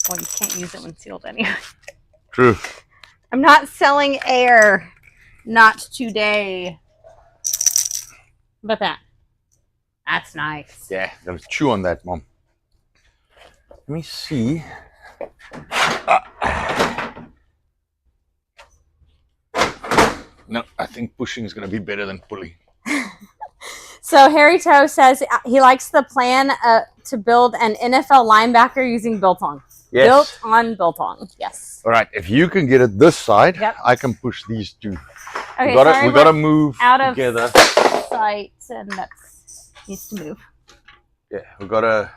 Well, you can't use it when sealed anyway. True. I'm not selling air. Not today. How about that? That's nice. Yeah, gotta chew on that, Mom. Let me see. No, I think pushing is going to be better than pulling. So Harry Toe says he likes the plan to build an NFL linebacker using biltong. Yes. Built on biltong. Yes. All right, if you can get it this side, Yep. I can push these 2. Okay, we gotta move out of together. sight, and that needs to move. Yeah, we gotta.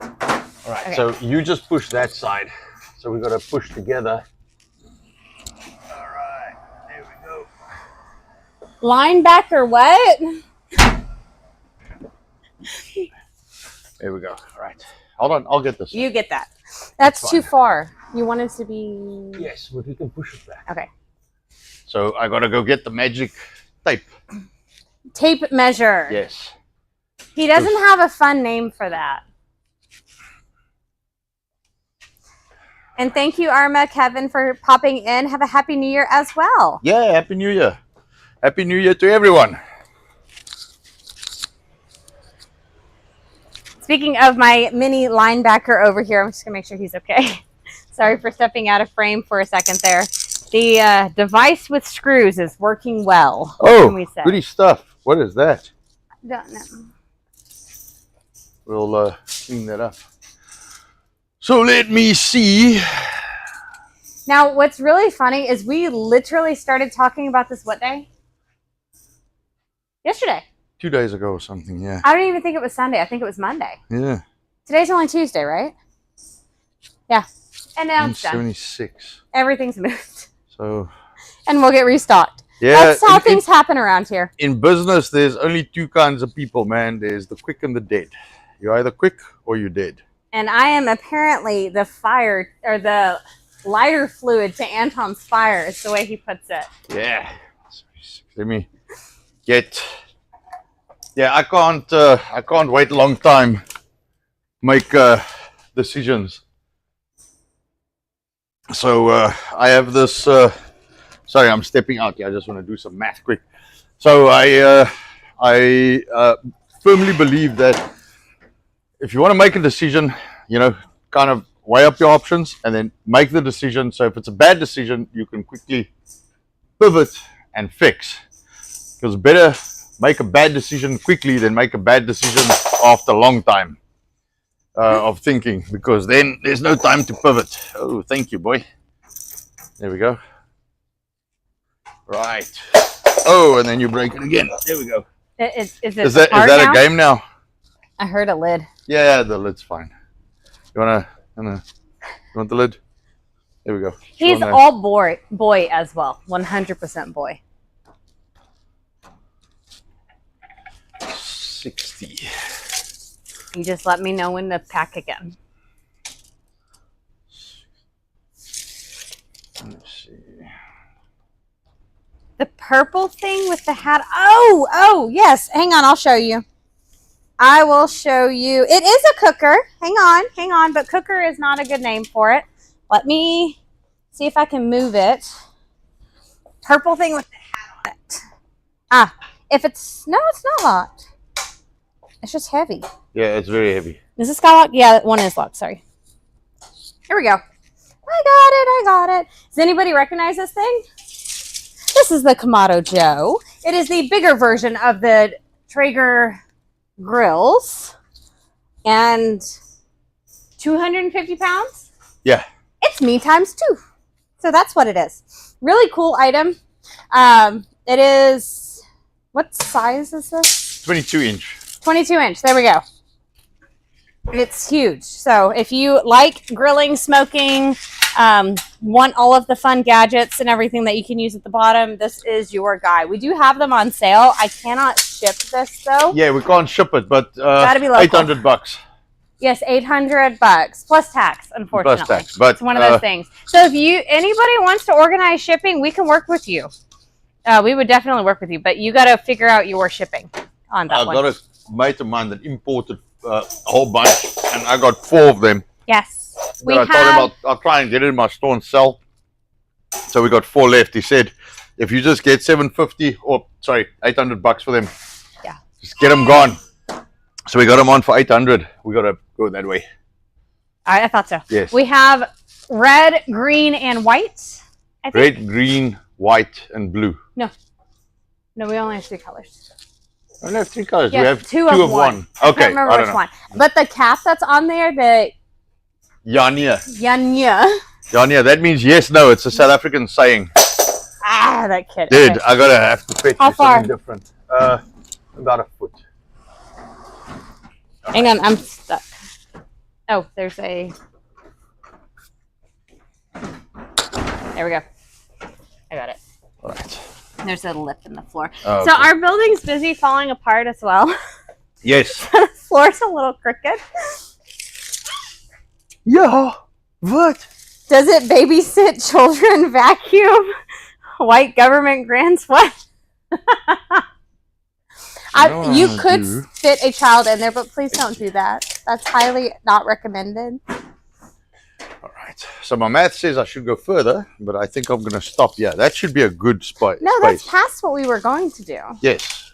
All right, Okay. so you just push that side. So we gotta push together. All right, there we go. Linebacker, what? There we go. All right, hold on, I'll get this. You get that. That's fine. too far. You want it to be... Yes, but we can push it back. Okay. So I gotta go get the magic tape. Tape measure. Yes. He doesn't have a fun name for that. And thank you, Arma, Kevin, for popping in. Have a happy new year as well. Yeah, Happy New Year. Happy New Year to everyone. Speaking of my mini linebacker over here, I'm just going to make sure he's okay. Sorry for stepping out of frame for a second there. The device with screws is working well. Oh, can we say? goody stuff. What is that? Don't know. We'll clean that up. So let me see. Now, what's really funny is we literally started talking about this what day? Yesterday. 2 days ago or something, yeah. I don't even think it was Sunday. I think it was Monday. Yeah. Today's only Tuesday, right? Yeah. And now it's done. 76. Everything's moved. So. And we'll get restocked. Yeah. That's how things happen around here. In business, there's only 2 kinds of people, man. There's the quick and the dead. You're either quick or you're dead. And I am apparently the fire or the lighter fluid to Anton's fire is the way he puts it. Yeah. Let me get. Yeah, I can't wait a long time. Make decisions. So I have this. Sorry, I'm stepping out here. I just want to do some math quick. So I firmly believe that if you want to make a decision, you know, kind of weigh up your options and then make the decision. So if it's a bad decision, you can quickly pivot and fix. Because better make a bad decision quickly than make a bad decision after a long time of thinking, because then there's no time to pivot. Oh, thank you, boy. There we go. Right. Oh, and then you break it again. There we go. Is that a game now? I heard a lid. Yeah, the lid's fine. You want the lid? There we go. He's all boy as well. 100% boy. 60. You just let me know when to pack again. Let's see. The purple thing with the hat. Oh, yes. Hang on, I'll show you. I will show you. It is a cooker. Hang on. But cooker is not a good name for it. Let me see if I can move it. Purple thing with the hat on it. If it's, no, it's not locked. It's just heavy. Yeah, it's very heavy. Is this guy locked? Yeah, one is locked. Sorry. Here we go. I got it. Does anybody recognize this thing? This is the Kamado Joe. It is the bigger version of the Traeger grills. And 250 pounds? Yeah. It's me times 2. So that's what it is. Really cool item. It is, what size is this? 22 inch. 22 inch. There we go. It's huge. So if you like grilling, smoking, want all of the fun gadgets and everything that you can use at the bottom, this is your guy. We do have them on sale. I cannot ship this though. Yeah, we can't ship it, but gotta be local. $800. Yes, $800 plus tax. Unfortunately, plus tax, but it's one of those things. So if anybody wants to organize shipping, we can work with you. We would definitely work with you, but you got to figure out your shipping on that one. I got a mate of mine that imported a whole bunch, and I got 4 of them. Yes, I told him I'll try and get it in my store and sell. So we got 4 left. He said, if you just get $800 for them. Yeah. Just get them gone. So we got them on for 800. We got to go that way. I thought so. Yes. We have red, green, and white. I think. Red, green, white, and blue. No, we only have 3 colors. I don't have 3 colors. Yes, we have two of one. Okay. I can't remember which one. But the cap that's on there, the Yanya. Yanya, that means yes, no. It's a South African saying. That kid. Dude, Okay. I gotta have to fetch How you far? something different. About a foot. Hang on, I'm stuck. Oh, there's a. There we go. I got it. All right. There's a lip in the floor. Oh, so okay. our building's busy falling apart as well. Yes. The floor's a little crooked. Yeah. What? Does it babysit children, vacuum, white government grants? What? You could fit a child in there, but please don't do that. That's highly not recommended. All right. So my math says I should go further, but I think I'm going to stop. Yeah, that should be a good spot. No, that's past what we were going to do. Yes.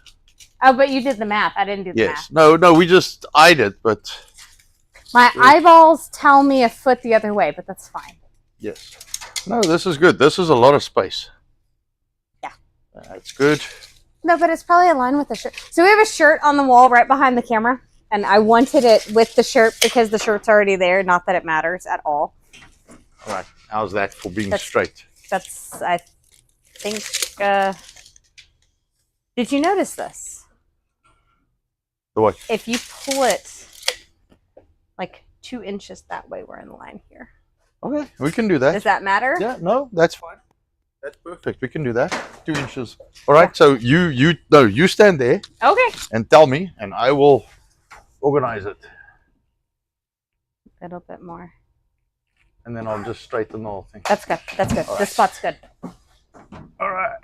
Oh, but you did the math. I didn't do the math. No, we just eyed it, but... My eyeballs tell me a foot the other way, but that's fine. Yes. No, this is good. This is a lot of space. Yeah. That's good. No, but it's probably aligned with the shirt. So we have a shirt on the wall right behind the camera, and I wanted it with the shirt because the shirt's already there. Not that it matters at all. All right. How's that for being straight? That's, I think, did you notice this? The what? If you pull it like 2 inches that way, we're in the line here. Okay, we can do that. Does that matter? Yeah, no, that's fine. That's perfect. We can do that. 2 inches. All right. So you stand there. Okay. And tell me, and I will organize it. A little bit more. And then I'll just straighten the whole thing. That's good. That's good. All This spot's good. All right.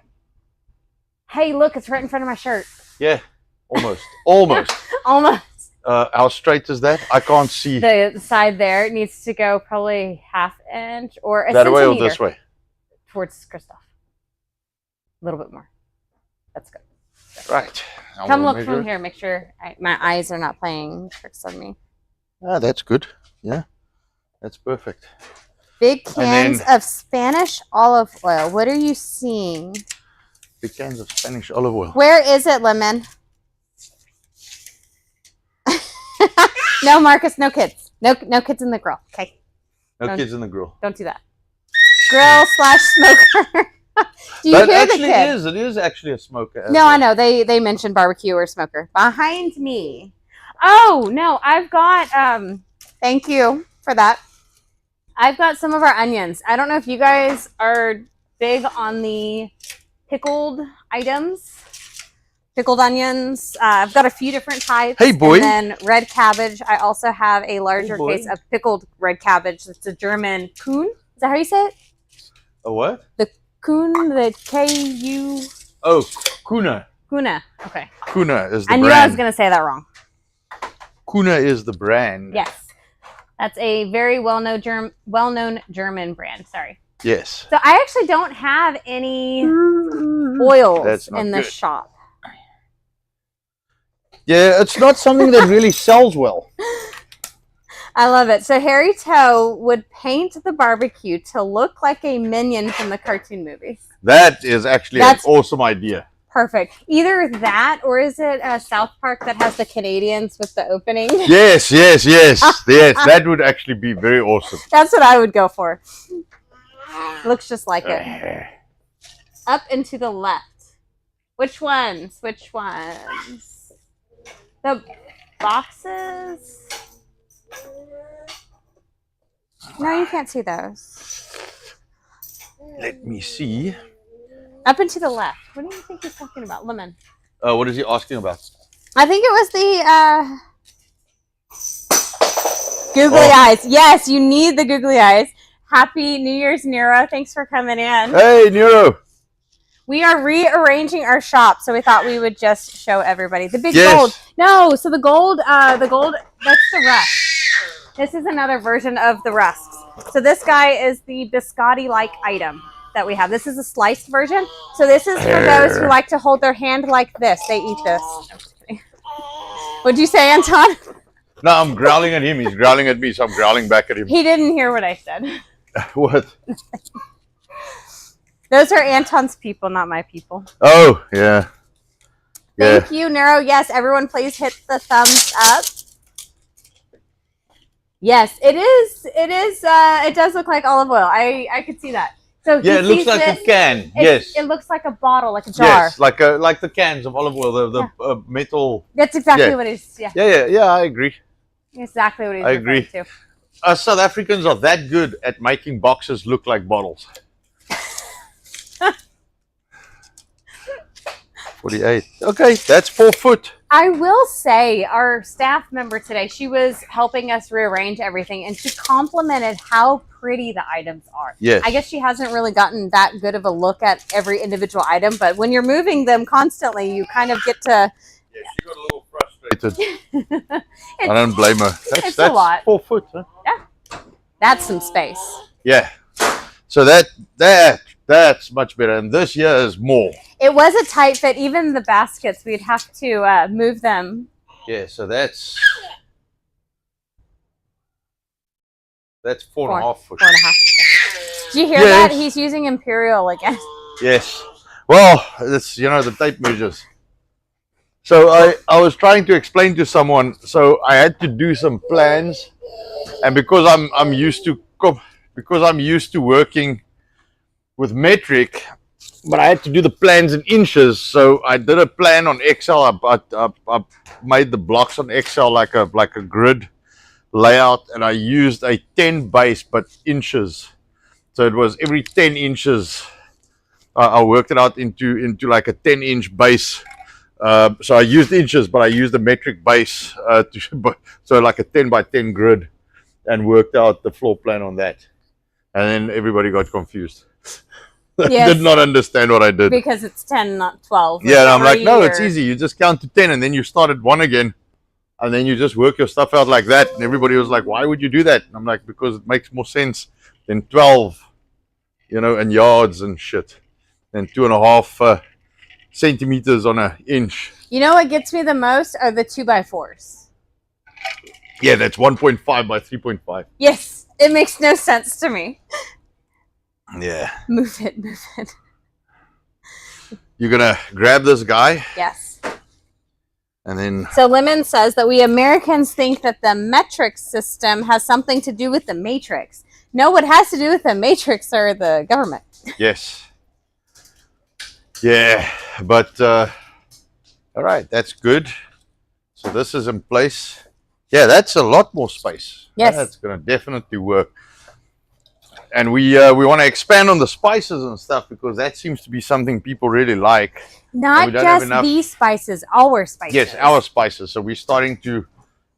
Hey, look, it's right in front of my shirt. Yeah, almost. Almost. Almost. How straight is that? I can't see. The side there, it needs to go probably 1/2 inch or a that centimeter. way or this way? Towards Christoph. A little bit more. That's good. Right. Come look from here. Make sure my eyes are not playing tricks on me. Ah, that's good. Yeah, that's perfect. Big cans of Spanish olive oil. What are you seeing? Big cans of Spanish olive oil. Where is it, Lemon? No, Marcus, no kids. No kids in the grill. Okay. No kids in the grill. Don't do that. Grill/smoker. Do you hear the kid? It is actually a smoker. No, I know. They mentioned barbecue or smoker. Behind me. Oh, no. I've got, thank you for that. I've got some of our onions. I don't know if you guys are big on the pickled items. Pickled onions. I've got a few different types. Hey, boy. And then red cabbage. I also have a larger case of pickled red cabbage. It's a German Kuhn. Is that how you say it? A what? The Kuhn, the K-U... Oh, Kuna. Kuna. Okay. Kuna is the I brand. knew I was going to say that wrong. Kuna is the brand. Yes. That's a very well-known German brand. Sorry. Yes. So I actually don't have any oils in the good. shop. Yeah, it's not something that really sells well. I love it. So Harry Toe would paint the barbecue to look like a minion from the cartoon movies. That is actually an awesome idea. Perfect. Either that or is it South Park that has the Canadians with the opening? Yes, yes, yes. Yes, that would actually be very awesome. That's what I would go for. Looks just like it. Up and to the left. Which ones? Which ones? The boxes? No, you can't see those. Let me see. Up and to the left. What do you think he's talking about? Lemon. What is he asking about? I think it was the googly eyes. Yes, you need the googly eyes. Happy New Year's, Nero. Thanks for coming in. Hey, Nero. We are rearranging our shop, so we thought we would just show everybody. The big gold. No, so the gold, that's the rusk. This is another version of the rusks. So this guy is the biscotti-like item that we have. This is a sliced version. So this is for those who like to hold their hand like this. They eat this. What'd you say, Anton? No, I'm growling at him. He's growling at me, so I'm growling back at him. He didn't hear what I said. What? Those are Anton's people, not my people. Oh, yeah. Thank you, Nero. Yes, everyone please hit the thumbs up. Yes, it is. It does look like olive oil. I could see that. So yeah, it looks like a can. Yes. It looks like a bottle, like a jar. Yes, like the cans of olive oil, the metal. That's exactly what it is. Yeah. Yeah, I agree. Exactly what he's referring to. Us South Africans are that good at making boxes look like bottles. 48. Okay, that's 4 foot. I will say our staff member today, she was helping us rearrange everything and she complimented how pretty the items are. Yes. I guess she hasn't really gotten that good of a look at every individual item, but when you're moving them constantly, you kind of get to... Yeah, she got a little frustrated. I don't blame her. That's a lot. 4 foot, huh? Yeah. That's some space. Yeah. So that's much better. And this year is more. It was a tight fit. Even the baskets, we'd have to move them. Yeah, so that's 4.5 foot. 4.5. Did you hear that? He's using Imperial again. Yes. Well, it's the tape measures. So I was trying to explain to someone. So I had to do some plans, and because I'm used to working with metric, but I had to do the plans in inches. So I did a plan on Excel. I made the blocks on Excel like a grid layout, and I used a 10 base but inches. So it was every 10 inches. I worked it out into like a 10-inch base. So I used inches, but I used the metric base so like a 10 by 10 grid, and worked out the floor plan on that. And then everybody got confused. Yes. Did not understand what I did. Because it's 10, not 12. Yeah, and I'm like, no, it's easy. You just count to 10, and then you start at 1 again. And then you just work your stuff out like that. And everybody was like, why would you do that? And I'm like, because it makes more sense than 12, and yards and shit. And 2.5 centimeters on an inch. You know what gets me the most are the 2x4s. Yeah, that's 1.5 by 3.5. Yes, it makes no sense to me. Yeah. Move it. You're going to grab this guy. Yes. And then... So Lemon says that we Americans think that the metric system has something to do with the matrix. No, what has to do with the matrix are the government. Yes. Yeah, but all right, that's good. So this is in place. Yeah, that's a lot more space. Yes. That's going to definitely work. And we want to expand on the spices and stuff, because that seems to be something people really like. Not just these spices, our spices. Yes, our spices. So we're starting to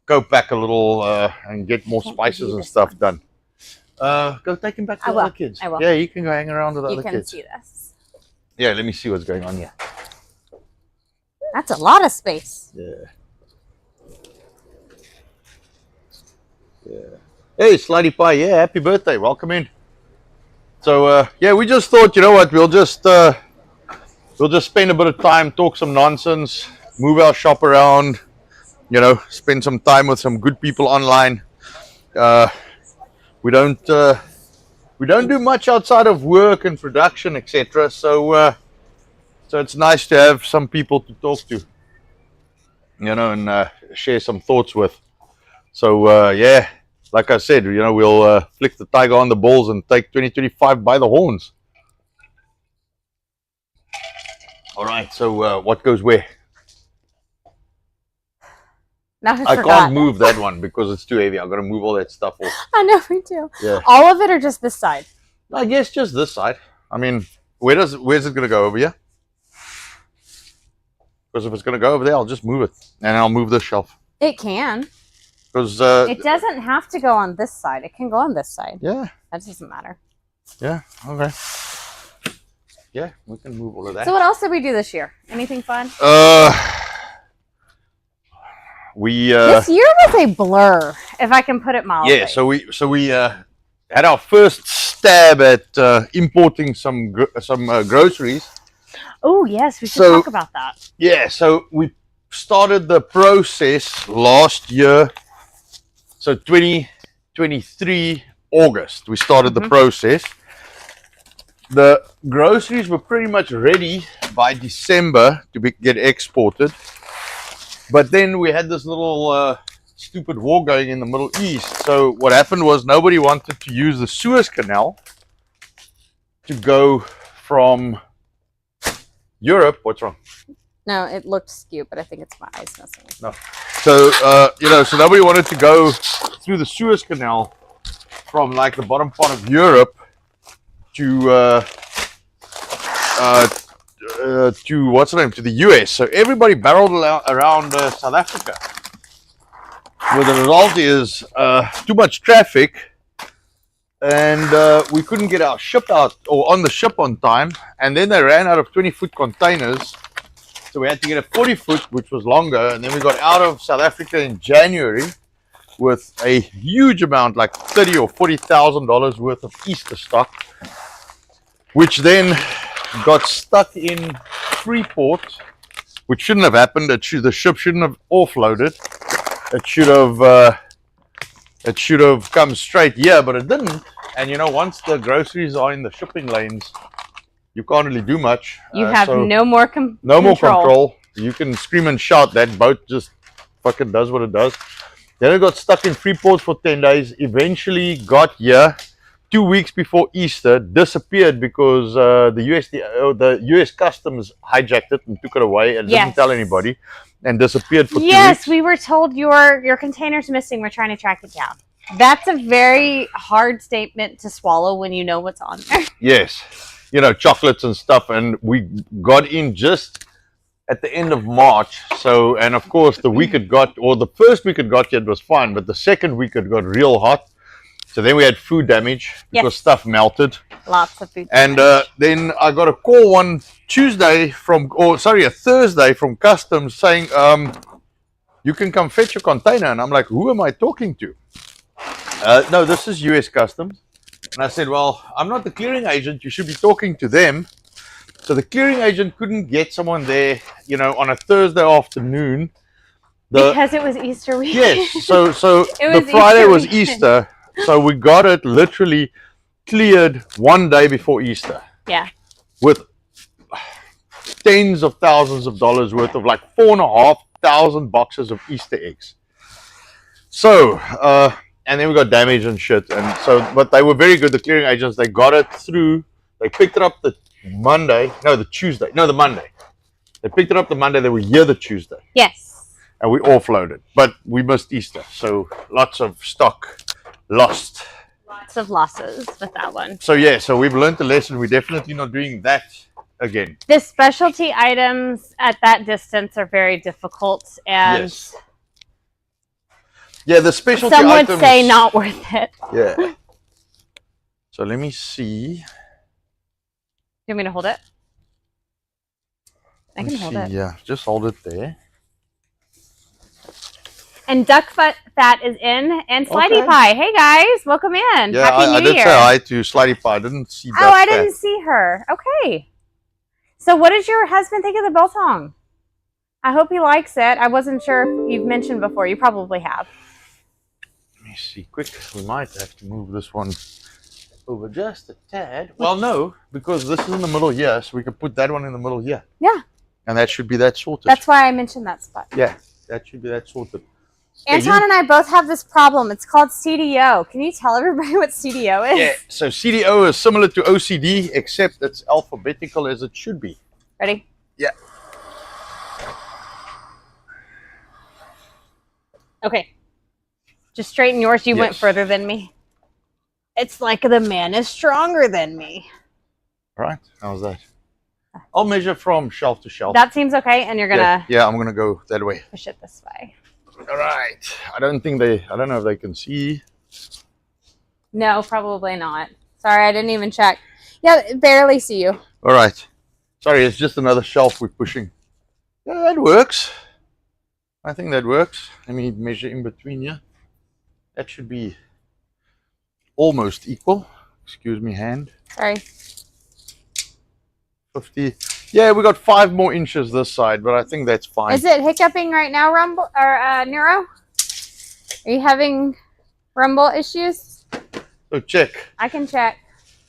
go back a little and get more spices and stuff done. Go take him back to the other kids. I will. Yeah, you can go hang around with the other kids. You can see this. Yeah, let me see what's going on here. That's a lot of space. Yeah. Yeah. Hey, Slutty Pie. Yeah, happy birthday. Welcome in. So, yeah, we just thought, you know what, we'll just spend a bit of time, talk some nonsense, move our shop around, spend some time with some good people online. We don't do much outside of work and production, etc. So it's nice to have some people to talk to, and share some thoughts with. So yeah, like I said, we'll flick the tiger on the balls and take 2025 by the horns. All right. So what goes where? I can't move that one because it's too heavy. I've got to move all that stuff off. I know, me too. Yeah. All of it or just this side? I guess just this side. I mean, where's it going to go? Over here? Because if it's going to go over there, I'll just move it. And I'll move this shelf. It can. Because it doesn't have to go on this side. It can go on this side. Yeah. That doesn't matter. Yeah, okay. Yeah, we can move all of that. So what else did we do this year? Anything fun? This year was a blur, if I can put it mildly. Yeah, so we had our first stab at importing some groceries. Oh yes, we should talk about that. Yeah, so we started the process last year. So 2023 August, we started the process. The groceries were pretty much ready by December to get exported. But then we had this little stupid war going in the Middle East. So what happened was nobody wanted to use the Suez Canal to go from Europe. What's wrong? No, it looked skewed, but I think it's my eyes messing. No. So, so nobody wanted to go through the Suez Canal from like the bottom part of Europe to what's the name, to the US. So everybody barreled around South Africa. Well, the result is too much traffic, and we couldn't get our ship out or on the ship on time. And then they ran out of 20-foot containers, so we had to get a 40-foot, which was longer. And then we got out of South Africa in January with a huge amount, like $30,000 or $40,000 worth of Easter stock, which then got stuck in Freeport, which shouldn't have happened. The ship shouldn't have offloaded. It should have come straight here, but it didn't. And once the groceries are in the shipping lanes, you can't really do much. You have so no more no more control. You can scream and shout. That boat just fucking does what it does. Then it got stuck in Freeport for 10 days. Eventually got here 2 weeks before Easter. Disappeared because the US Customs hijacked it and took it away and didn't tell anybody. And disappeared for 2 weeks. Yes, we were told your container's missing. We're trying to track it down. That's a very hard statement to swallow when you know what's on there. Yes. You know, chocolates and stuff. And we got in just at the end of March. So, and of course, the week it got, or the first week it got here, it was fine. But the second week it got real hot. So then we had food damage because stuff melted. Lots of food damage. And then I got a call one a Thursday from Customs saying, you can come fetch your container. And I'm like, who am I talking to? No, this is US Customs. And I said, well, I'm not the clearing agent. You should be talking to them. So the clearing agent couldn't get someone there, you know, on a Thursday afternoon. Because it was Easter week. Yes. So the Friday was Easter. So we got it literally cleared one day before Easter. Yeah. With tens of thousands of dollars worth of like 4,500 boxes of Easter eggs. So, and then we got damage and shit. And so, but they were very good, the clearing agents. They got it through, they picked it up the Monday. They picked it up the Monday. They were here the Tuesday. Yes. And we offloaded. But we missed Easter. So lots of stock lost. Lots of losses with that one. So yeah, so we've learned the lesson. We're definitely not doing that again. The specialty items at that distance are very difficult, and yes. Yeah, the specialty some items, would say not worth it. Yeah. So let me see. You want me to hold it? I can hold it. Yeah, just hold it there. And duck fat is in, and Slidey Pie. Hey guys, welcome in. Yeah, Happy New I did Year. say hi to Slidey Pie. I didn't see Duck I Fat. didn't see her. Okay. So what does your husband think of the biltong? I hope he likes it. I wasn't sure if you've mentioned before. You probably have. Let me see quick. We might have to move this one over just a tad. Well, no, because this is in the middle here, so we can put that one in the middle here. Yeah. And that should be that sorted. That's why I mentioned that spot. Yeah, that should be that sorted. Anton and I both have this problem. It's called CDO. Can you tell everybody what CDO is? Yeah, so CDO is similar to OCD, except it's alphabetical as it should be. Ready? Yeah. Okay. Just straighten yours. You went further than me. It's like the man is stronger than me. All right. How's that? I'll measure from shelf to shelf. That seems okay, and you're gonna Yeah, I'm gonna go that way. push it this way. All right. I don't know if they can see. No, probably not. Sorry, I didn't even check. Yeah, barely see you. All right. Sorry, it's just another shelf we're pushing. Yeah, that works. I think that works. Let me measure in between here. That should be almost equal. Excuse me, hand. Sorry. 50. Yeah, we got 5 more inches this side, but I think that's fine. Is it hiccuping right now, Rumble or Nero? Are you having Rumble issues? So check. I can check.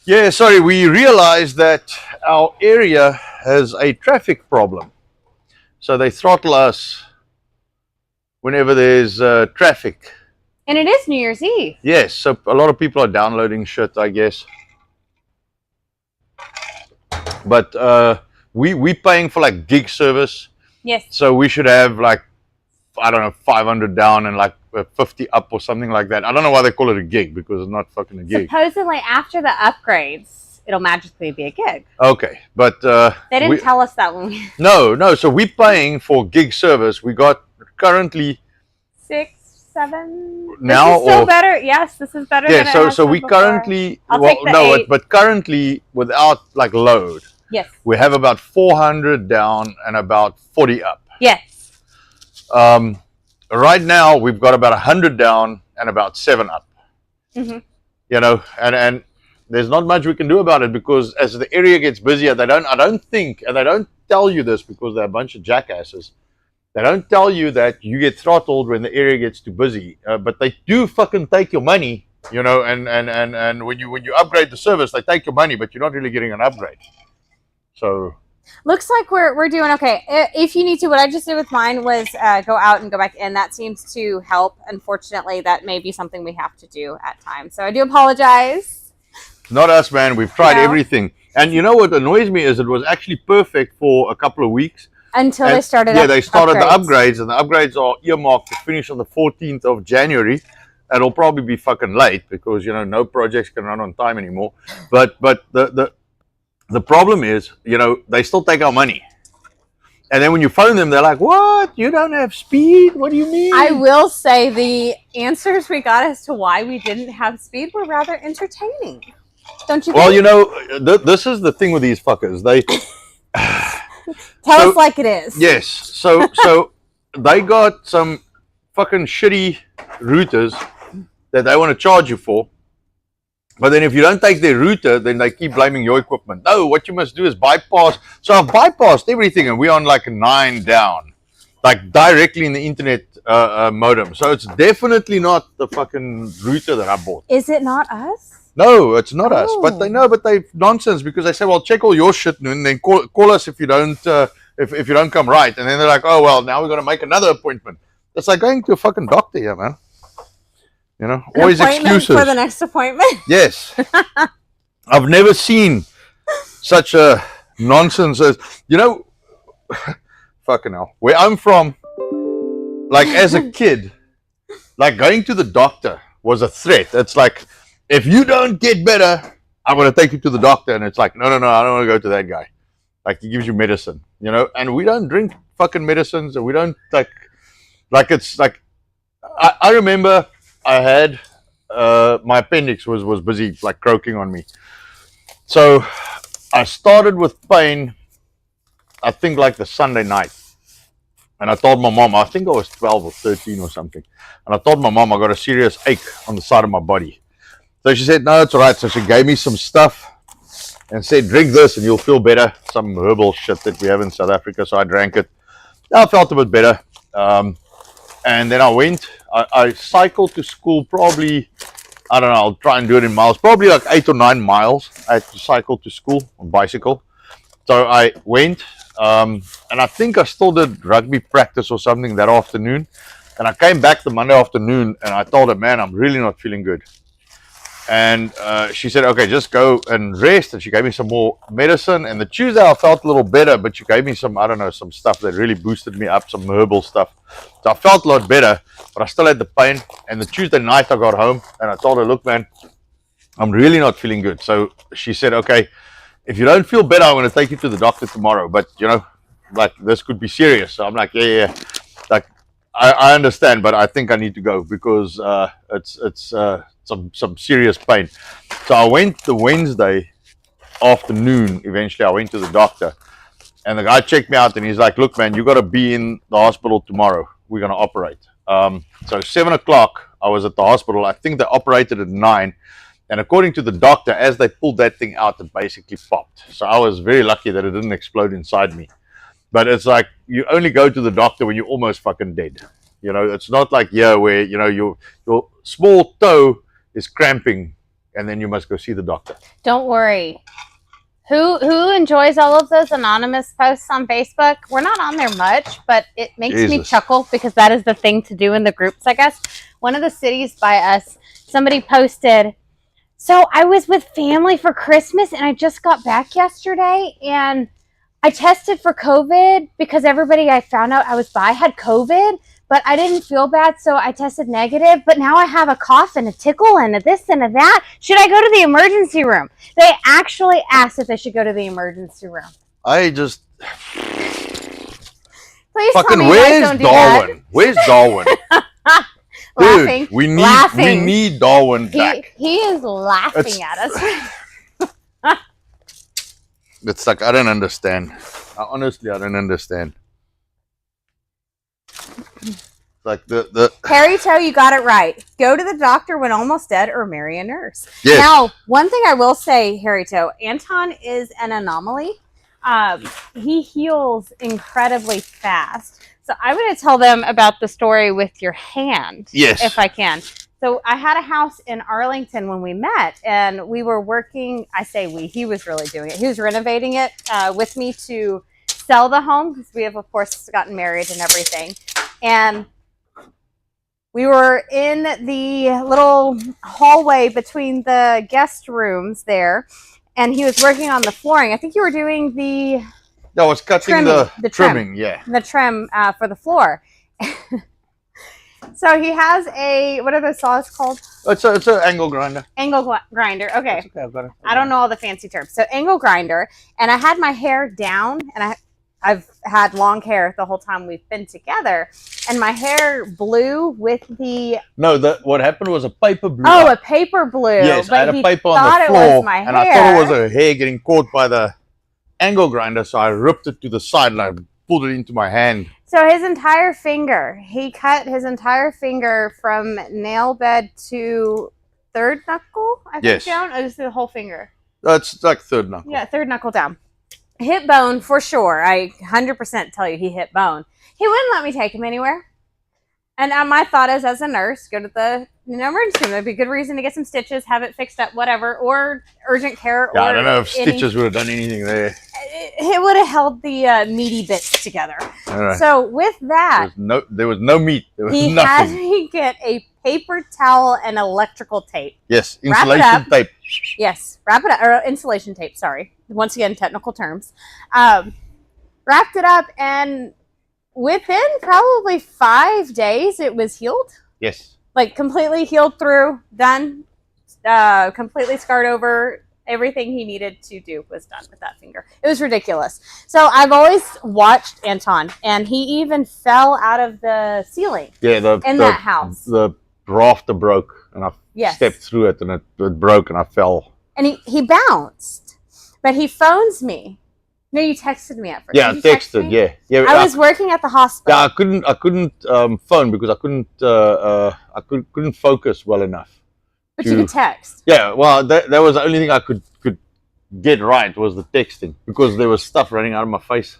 Yeah, sorry, we realized that our area has a traffic problem. So they throttle us whenever there's traffic. And it is New Year's Eve. Yes, so a lot of people are downloading shit, I guess. But we paying for like gig service. Yes. So we should have like, I don't know, 500 down and like 50 up or something like that. I don't know why they call it a gig, because it's not fucking a gig. Supposedly after the upgrades, it'll magically be a gig. Okay, but they didn't tell us that when we... No. So we're paying for gig service. We got currently 6, 7. Now, this is still better. Yes, this is better. Yeah. Than So we before. currently But currently without like load. Yes. We have about 400 down and about 40 up. Yes. Right now we've got about 100 down and about 7 up. Mm-hmm. You know, and there's not much we can do about it, because as the area gets busier, I don't think, and they don't tell you this because they're a bunch of jackasses. They don't tell you that you get throttled when the area gets too busy, but they do fucking take your money. You know, and when you upgrade the service, they take your money, but you're not really getting an upgrade. So looks like we're doing okay. If you need to, what I just did with mine was go out and go back in. That seems to help. Unfortunately, that may be something we have to do at times. So I do apologize. not us, man. We've tried No. everything. And you know what annoys me is it was actually perfect for a couple of weeks. Until And they started they started the upgrades, and the upgrades are earmarked to finish on the 14th of January. It'll probably be fucking late because, you know, no projects can run on time anymore. But the problem is, you know, they still take our money. And then when you phone them, they're like, what? You don't have speed? What do you mean? I will say the answers we got as to why we didn't have speed were rather entertaining. Don't you think? Well, you know, this is the thing with these fuckers. They Tell us like it is. Yes. So they got some fucking shitty routers that they want to charge you for. But then if you don't take their router, then they keep blaming your equipment. No, what you must do is bypass. So I've bypassed everything, and we're on like a 9 down, like directly in the internet modem. So it's definitely not the fucking router that I bought. Is it not us? No, it's not us. But they know, but they nonsense because they say, well, check all your shit and then call us if you don't if you don't come right. And then they're like, oh well, now we're gonna make another appointment. It's like going to a fucking doctor here, man. You know, An always appointment excuses for the next appointment. Yes. I've never seen such a nonsense as, you know, fucking hell. Where I'm from, like as a kid, like going to the doctor was a threat. It's like, if you don't get better, I'm going to take you to the doctor. And it's like, no, I don't want to go to that guy. Like, he gives you medicine, you know, and we don't drink fucking medicines, and we don't like it's like, I remember I had my appendix was busy like croaking on me, so I started with pain I think like the Sunday night, and I told my mom, I think I was 12 or 13 or something, and I told my mom I got a serious ache on the side of my body. So she said, no, it's all right. So she gave me some stuff and said, drink this and you'll feel better, some herbal shit that we have in South Africa. So I drank it. I felt a bit better, and then I went. I cycled to school probably, I don't know, I'll try and do it in miles, probably like 8 or 9 miles. I had to cycle to school on bicycle. So I went, and I think I still did rugby practice or something that afternoon. And I came back the Monday afternoon and I told her, man, I'm really not feeling good. And she said, okay, just go and rest. And she gave me some more medicine. And the Tuesday I felt a little better, but she gave me some, I don't know, some stuff that really boosted me up, some herbal stuff. So I felt a lot better, but I still had the pain. And the Tuesday night I got home and I told her, look, man, I'm really not feeling good. So she said, okay, if you don't feel better, I'm going to take you to the doctor tomorrow. But, you know, like this could be serious. So I'm like, yeah. Like, I understand, but I think I need to go because it's some serious pain. So I went the Wednesday afternoon. Eventually I went to the doctor, and the guy checked me out and he's like, look, man, you got to be in the hospital tomorrow. We're going to operate. So 7 o'clock I was at the hospital. I think they operated at 9, and according to the doctor, as they pulled that thing out, it basically popped. So I was very lucky that it didn't explode inside me. But it's like, you only go to the doctor when you're almost fucking dead. You know, it's not like here where, you know, your small toe is cramping and then you must go see the doctor. Don't worry. Who enjoys all of those anonymous posts on Facebook? We're not on there much, but it makes me chuckle because that is the thing to do in the groups, I guess. One of the cities by us, somebody posted, so I was with family for Christmas and I just got back yesterday and I tested for COVID because everybody I found out I was by had COVID, but I didn't feel bad, so I tested negative. But now I have a cough and a tickle and a this and a that. Should I go to the emergency room? They actually asked if they should go to the emergency room. I just... Please fucking, tell me you guys don't do Darwin? that. Where's Darwin? Laughing. Dude, we laughing. need Darwin back. He is laughing at us. It's like, I don't understand. Honestly, I don't understand. Like the Harry Toe, you got it right. Go to the doctor when almost dead or marry a nurse. Yes. Now, one thing I will say, Harry Toe, Anton is an anomaly. He heals incredibly fast. So I'm going to tell them about the story with your hand. Yes. If I can. So I had a house in Arlington when we met, and we were working. I say we. He was really doing it. He was renovating it with me to sell the home because we have, of course, gotten married and everything. And we were in the little hallway between the guest rooms there, and he was working on the flooring. I think you were doing the I was cutting the trimming, yeah. The trim for the floor. So he has a, what are those saws called? It's an angle grinder. Angle grinder. Okay. Okay, I've got it. I don't know all the fancy terms. So angle grinder, and I had my hair down, and I've had long hair the whole time we've been together, and my hair blew with the... No, what happened was a paper blew Oh, up. a paper blew. Yes, but I had a he paper on thought the it floor, was my and I thought it was a hair getting caught by the angle grinder, so I ripped it to the side and I pulled it into my hand. So his entire finger, he cut his entire finger from nail bed to third knuckle, I think, Yes. down? Or is it the whole finger? That's like third knuckle. Yeah, third knuckle down. Hip bone for sure. I 100% tell you he hit bone. He wouldn't let me take him anywhere. And my thought is, as a nurse, go to the emergency room. That'd be a good reason to get some stitches, have it fixed up, whatever, or urgent care. Yeah, or I don't know if stitches would have done anything there. It would have held the meaty bits together. Right. So with that, there was no meat. There was he nothing. had me get a paper towel and electrical tape. Yes, Wrap it insulation up. tape. Yes, wrap it up, or insulation tape, sorry. Once again, technical terms. Wrapped it up, and within probably 5 days, it was healed. Yes. Like completely healed through, done, completely scarred over. Everything he needed to do was done with that finger. It was ridiculous. So I've always watched Anton, and he even fell out of the ceiling. Yeah, that house. The rafter broke, and I stepped through it, and it broke, and I fell. And he bounced, but he phones me. No, you texted me at first. Yeah, I texted. Yeah. I was working at the hospital. Yeah, I couldn't phone because I couldn't focus well enough. But you could text. Yeah, well, that was the only thing I could get right was the texting, because there was stuff running out of my face.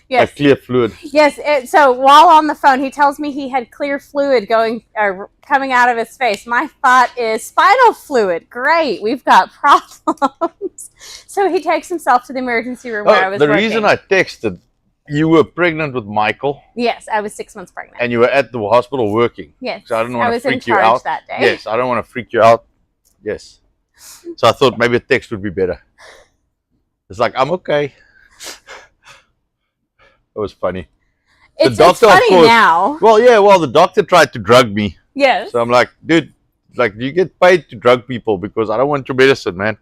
Yes. Like clear fluid. Yes. So while on the phone, he tells me he had clear fluid coming out of his face. My thought is spinal fluid. Great, we've got problems. So he takes himself to the emergency room where I was working. The reason I texted, you were pregnant with Michael. Yes, I was 6 months pregnant. And you were at the hospital working. Yes. So I didn't want to freak you out. I was in charge out that day. Yes, I don't want to freak you out. Yes. So I thought maybe a text would be better. It's like, I'm okay. It was funny. It's funny now. Well, yeah, the doctor tried to drug me. Yes. So I'm like, dude, do you get paid to drug people? Because I don't want your medicine, man.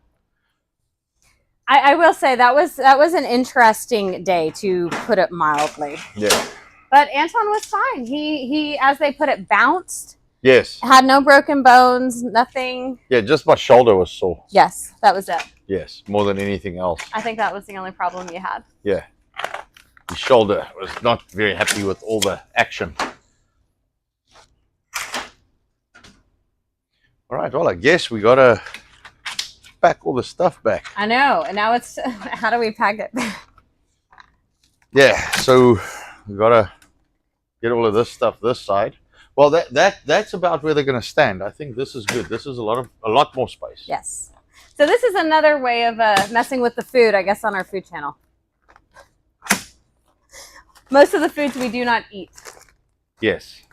I will say that was an interesting day, to put it mildly. Yeah. But Anton was fine. He as they put it, bounced. Yes. Had no broken bones, nothing. Yeah, just my shoulder was sore. Yes, that was it. Yes, more than anything else. I think that was the only problem you had. Yeah. The shoulder was not very happy with all the action. All right, well, I guess we got to pack all the stuff back. I know, and now it's, how do we pack it? Yeah, so we got to get all of this stuff this side. Well, that's about where they're going to stand. I think this is good. This is a lot more space. Yes. So this is another way of messing with the food, I guess, on our food channel. Most of the foods we do not eat. Yes.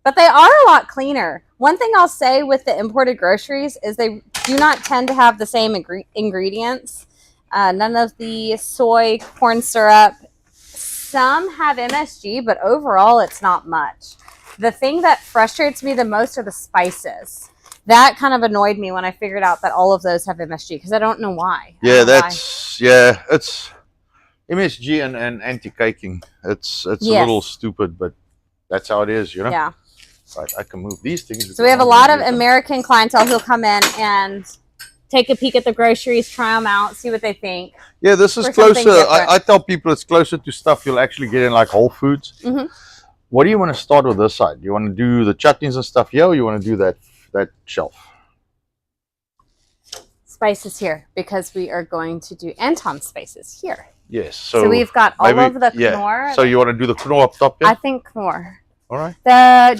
But they are a lot cleaner. One thing I'll say with the imported groceries is they do not tend to have the same ingredients. None of the soy, corn syrup. Some have MSG, but overall it's not much. The thing that frustrates me the most are the spices. That kind of annoyed me when I figured out that all of those have MSG, because I don't know why. Yeah, it's MSG and anti-caking. It's a little stupid, but that's how it is, you know? Yeah. Right, I can move these things. So we have a lot of American clientele who'll come in and take a peek at the groceries, try them out, see what they think. Yeah, this is closer. I tell people it's closer to stuff you'll actually get in like Whole Foods. Mm-hmm. What do you want to start with this side? You want to do the chutneys and stuff here, or you want to do that shelf? Spices here, because we are going to do Anton spices here. Yes. So we've got all of the Knorr. So you want to do the Knorr up top here? I think Knorr. All right. Do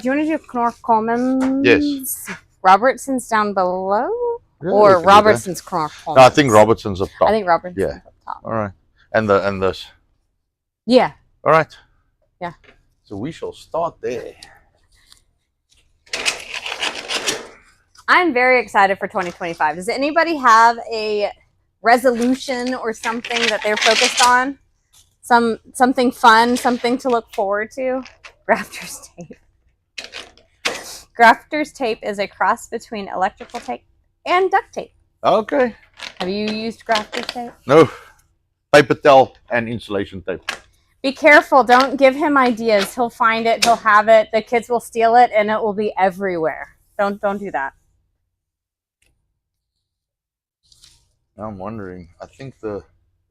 you want to do Knorr Coleman's? Yes. Robertson's down below? Yeah, we Or can do that. Robertson's Knorr No, I Coleman's? think Robertson's up top. I think Robertson's Yeah. up top. All right. And this. Yeah. All right. Yeah. So we shall start there. I'm very excited for 2025. Does anybody have a resolution or something that they're focused on? Something fun, something to look forward to? Grafter's tape. Grafter's tape is a cross between electrical tape and duct tape. Okay. Have you used grafter's tape? No. Paper towel and insulation tape. Be careful. Don't give him ideas. He'll find it. He'll have it. The kids will steal it, and it will be everywhere. Don't do that. I'm wondering. I think it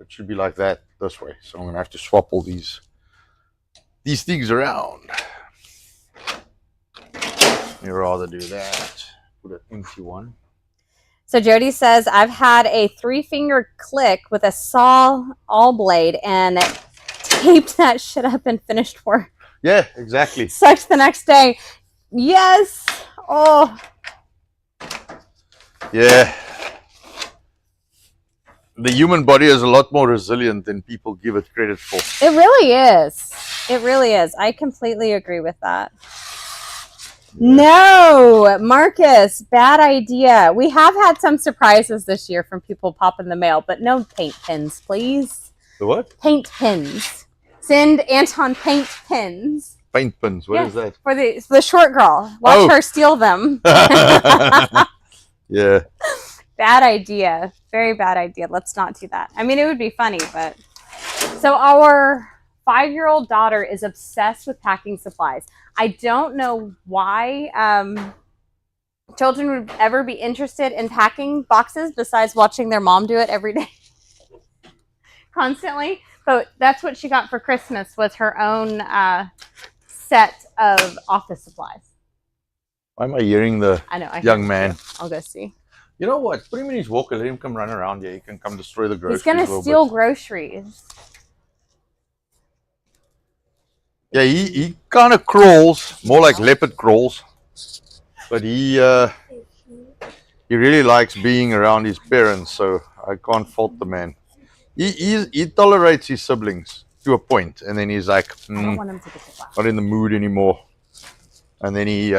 should be like that this way. So I'm gonna have to swap all these things around. You'd rather do that. Put an empty one. So Jody says, I've had a 3-finger click with a saw all blade and taped that shit up and finished work. Yeah, exactly. Sucked the next day. Yes. Oh. Yeah. The human body is a lot more resilient than people give it credit for. It really is. It really is. I completely agree with that. No, Marcus, bad idea. We have had some surprises this year from people popping the mail, but no paint pins, please. The what? Paint pins. Send Anton paint pins. Paint pins. What is that? For the short girl. Watch her steal them. Yeah. Bad idea. Very bad idea. Let's not do that. I mean, it would be funny, but... So our 5-year-old daughter is obsessed with packing supplies. I don't know why children would ever be interested in packing boxes besides watching their mom do it every day. Constantly. But that's what she got for Christmas, was her own set of office supplies. Why am I hearing the young man? I'll go see. You know what? Put him in his walker. Let him come run around here. He can come destroy the groceries. He's going to steal groceries. Yeah, he kind of crawls, more like leopard crawls. But he really likes being around his parents, so I can't fault the man. He tolerates his siblings to a point, and then he's like, I don't want him to get the glass. not in the mood anymore. And then he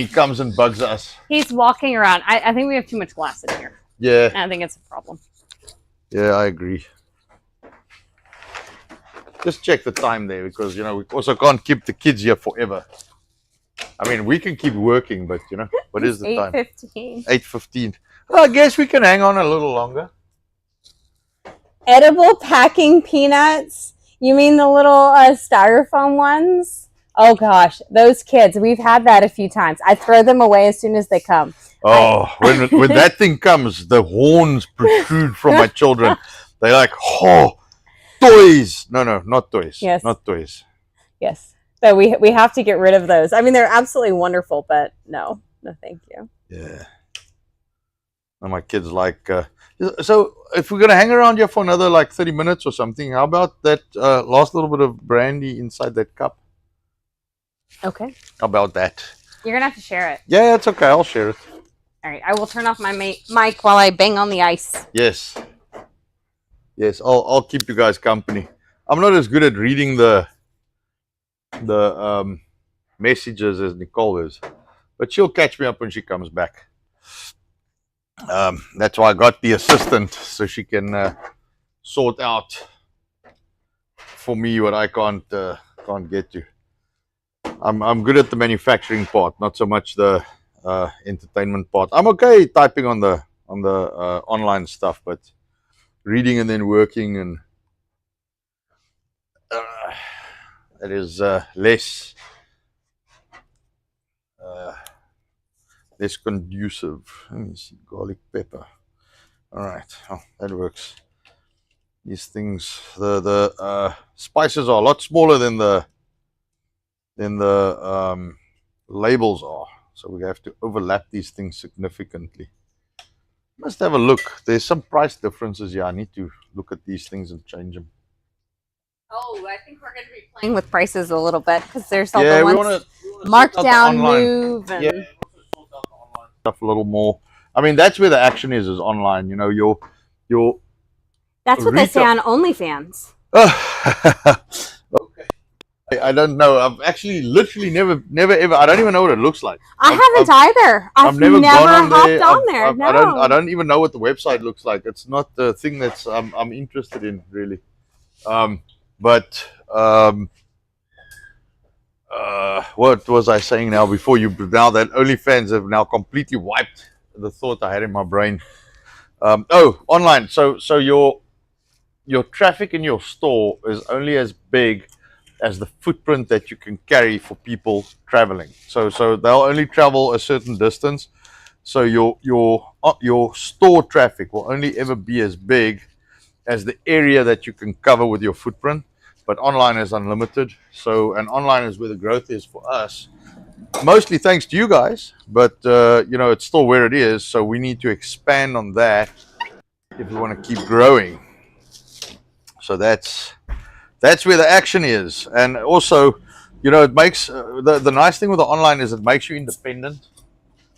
comes and bugs us. He's walking around. I think we have too much glass in here. Yeah. I think it's a problem. Yeah, I agree. Just check the time there, because, you know, we also can't keep the kids here forever. I mean, we can keep working, but, you know, what is the time? 8:15. 8:15. Well, I guess we can hang on a little longer. Edible packing peanuts? You mean the little styrofoam ones? Oh, gosh. Those kids. We've had that a few times. I throw them away as soon as they come. Oh, when that thing comes, the horns protrude from my children. They're like, oh, toys. No, not toys. Yes. Not toys. Yes. So we have to get rid of those. I mean, they're absolutely wonderful, but no, thank you. Yeah. And my kids like, so if we're going to hang around here for another like 30 minutes or something, how about that last little bit of brandy inside that cup? Okay. How about that? You're going to have to share it. Yeah, it's okay. I'll share it. All right. I will turn off my mic while I bang on the ice. Yes. Yes, I'll keep you guys company. I'm not as good at reading the messages as Nicole is, but she'll catch me up when she comes back. That's why I got the assistant, so she can sort out for me what I can't get to. I'm good at the manufacturing part, not so much the entertainment part. I'm okay typing on the online stuff, but reading and then working, and it is less conducive. Let me see, garlic pepper. All right, oh, that works. These things, the spices are a lot smaller than the labels are, so we have to overlap these things significantly. Must have a look. There's some price differences here. I need to look at these things and change them. Oh, I think we're going to be playing with prices a little bit because there's all Yeah, the we ones want to marked down, move, and Yeah, sort out the online stuff a little more. I mean, that's where the action is online. You know, your that's what they say retail. on OnlyFans. Okay. I don't know. I've actually literally never ever. I don't even know what it looks like. I haven't either. I've never gone hopped on there. No. I don't even know what the website looks like. It's not the thing that's I'm interested in really. But what was I saying now before you? Now that OnlyFans have now completely wiped the thought I had in my brain. Online. So your traffic in your store is only as big as the footprint that you can carry for people traveling. So they'll only travel a certain distance. So your store traffic will only ever be as big as the area that you can cover with your footprint. But online is unlimited. So and online is where the growth is for us. Mostly thanks to you guys, but it's still where it is. So we need to expand on that if we want to keep growing. So that's where the action is. And also, it makes the nice thing with the online is it makes you independent.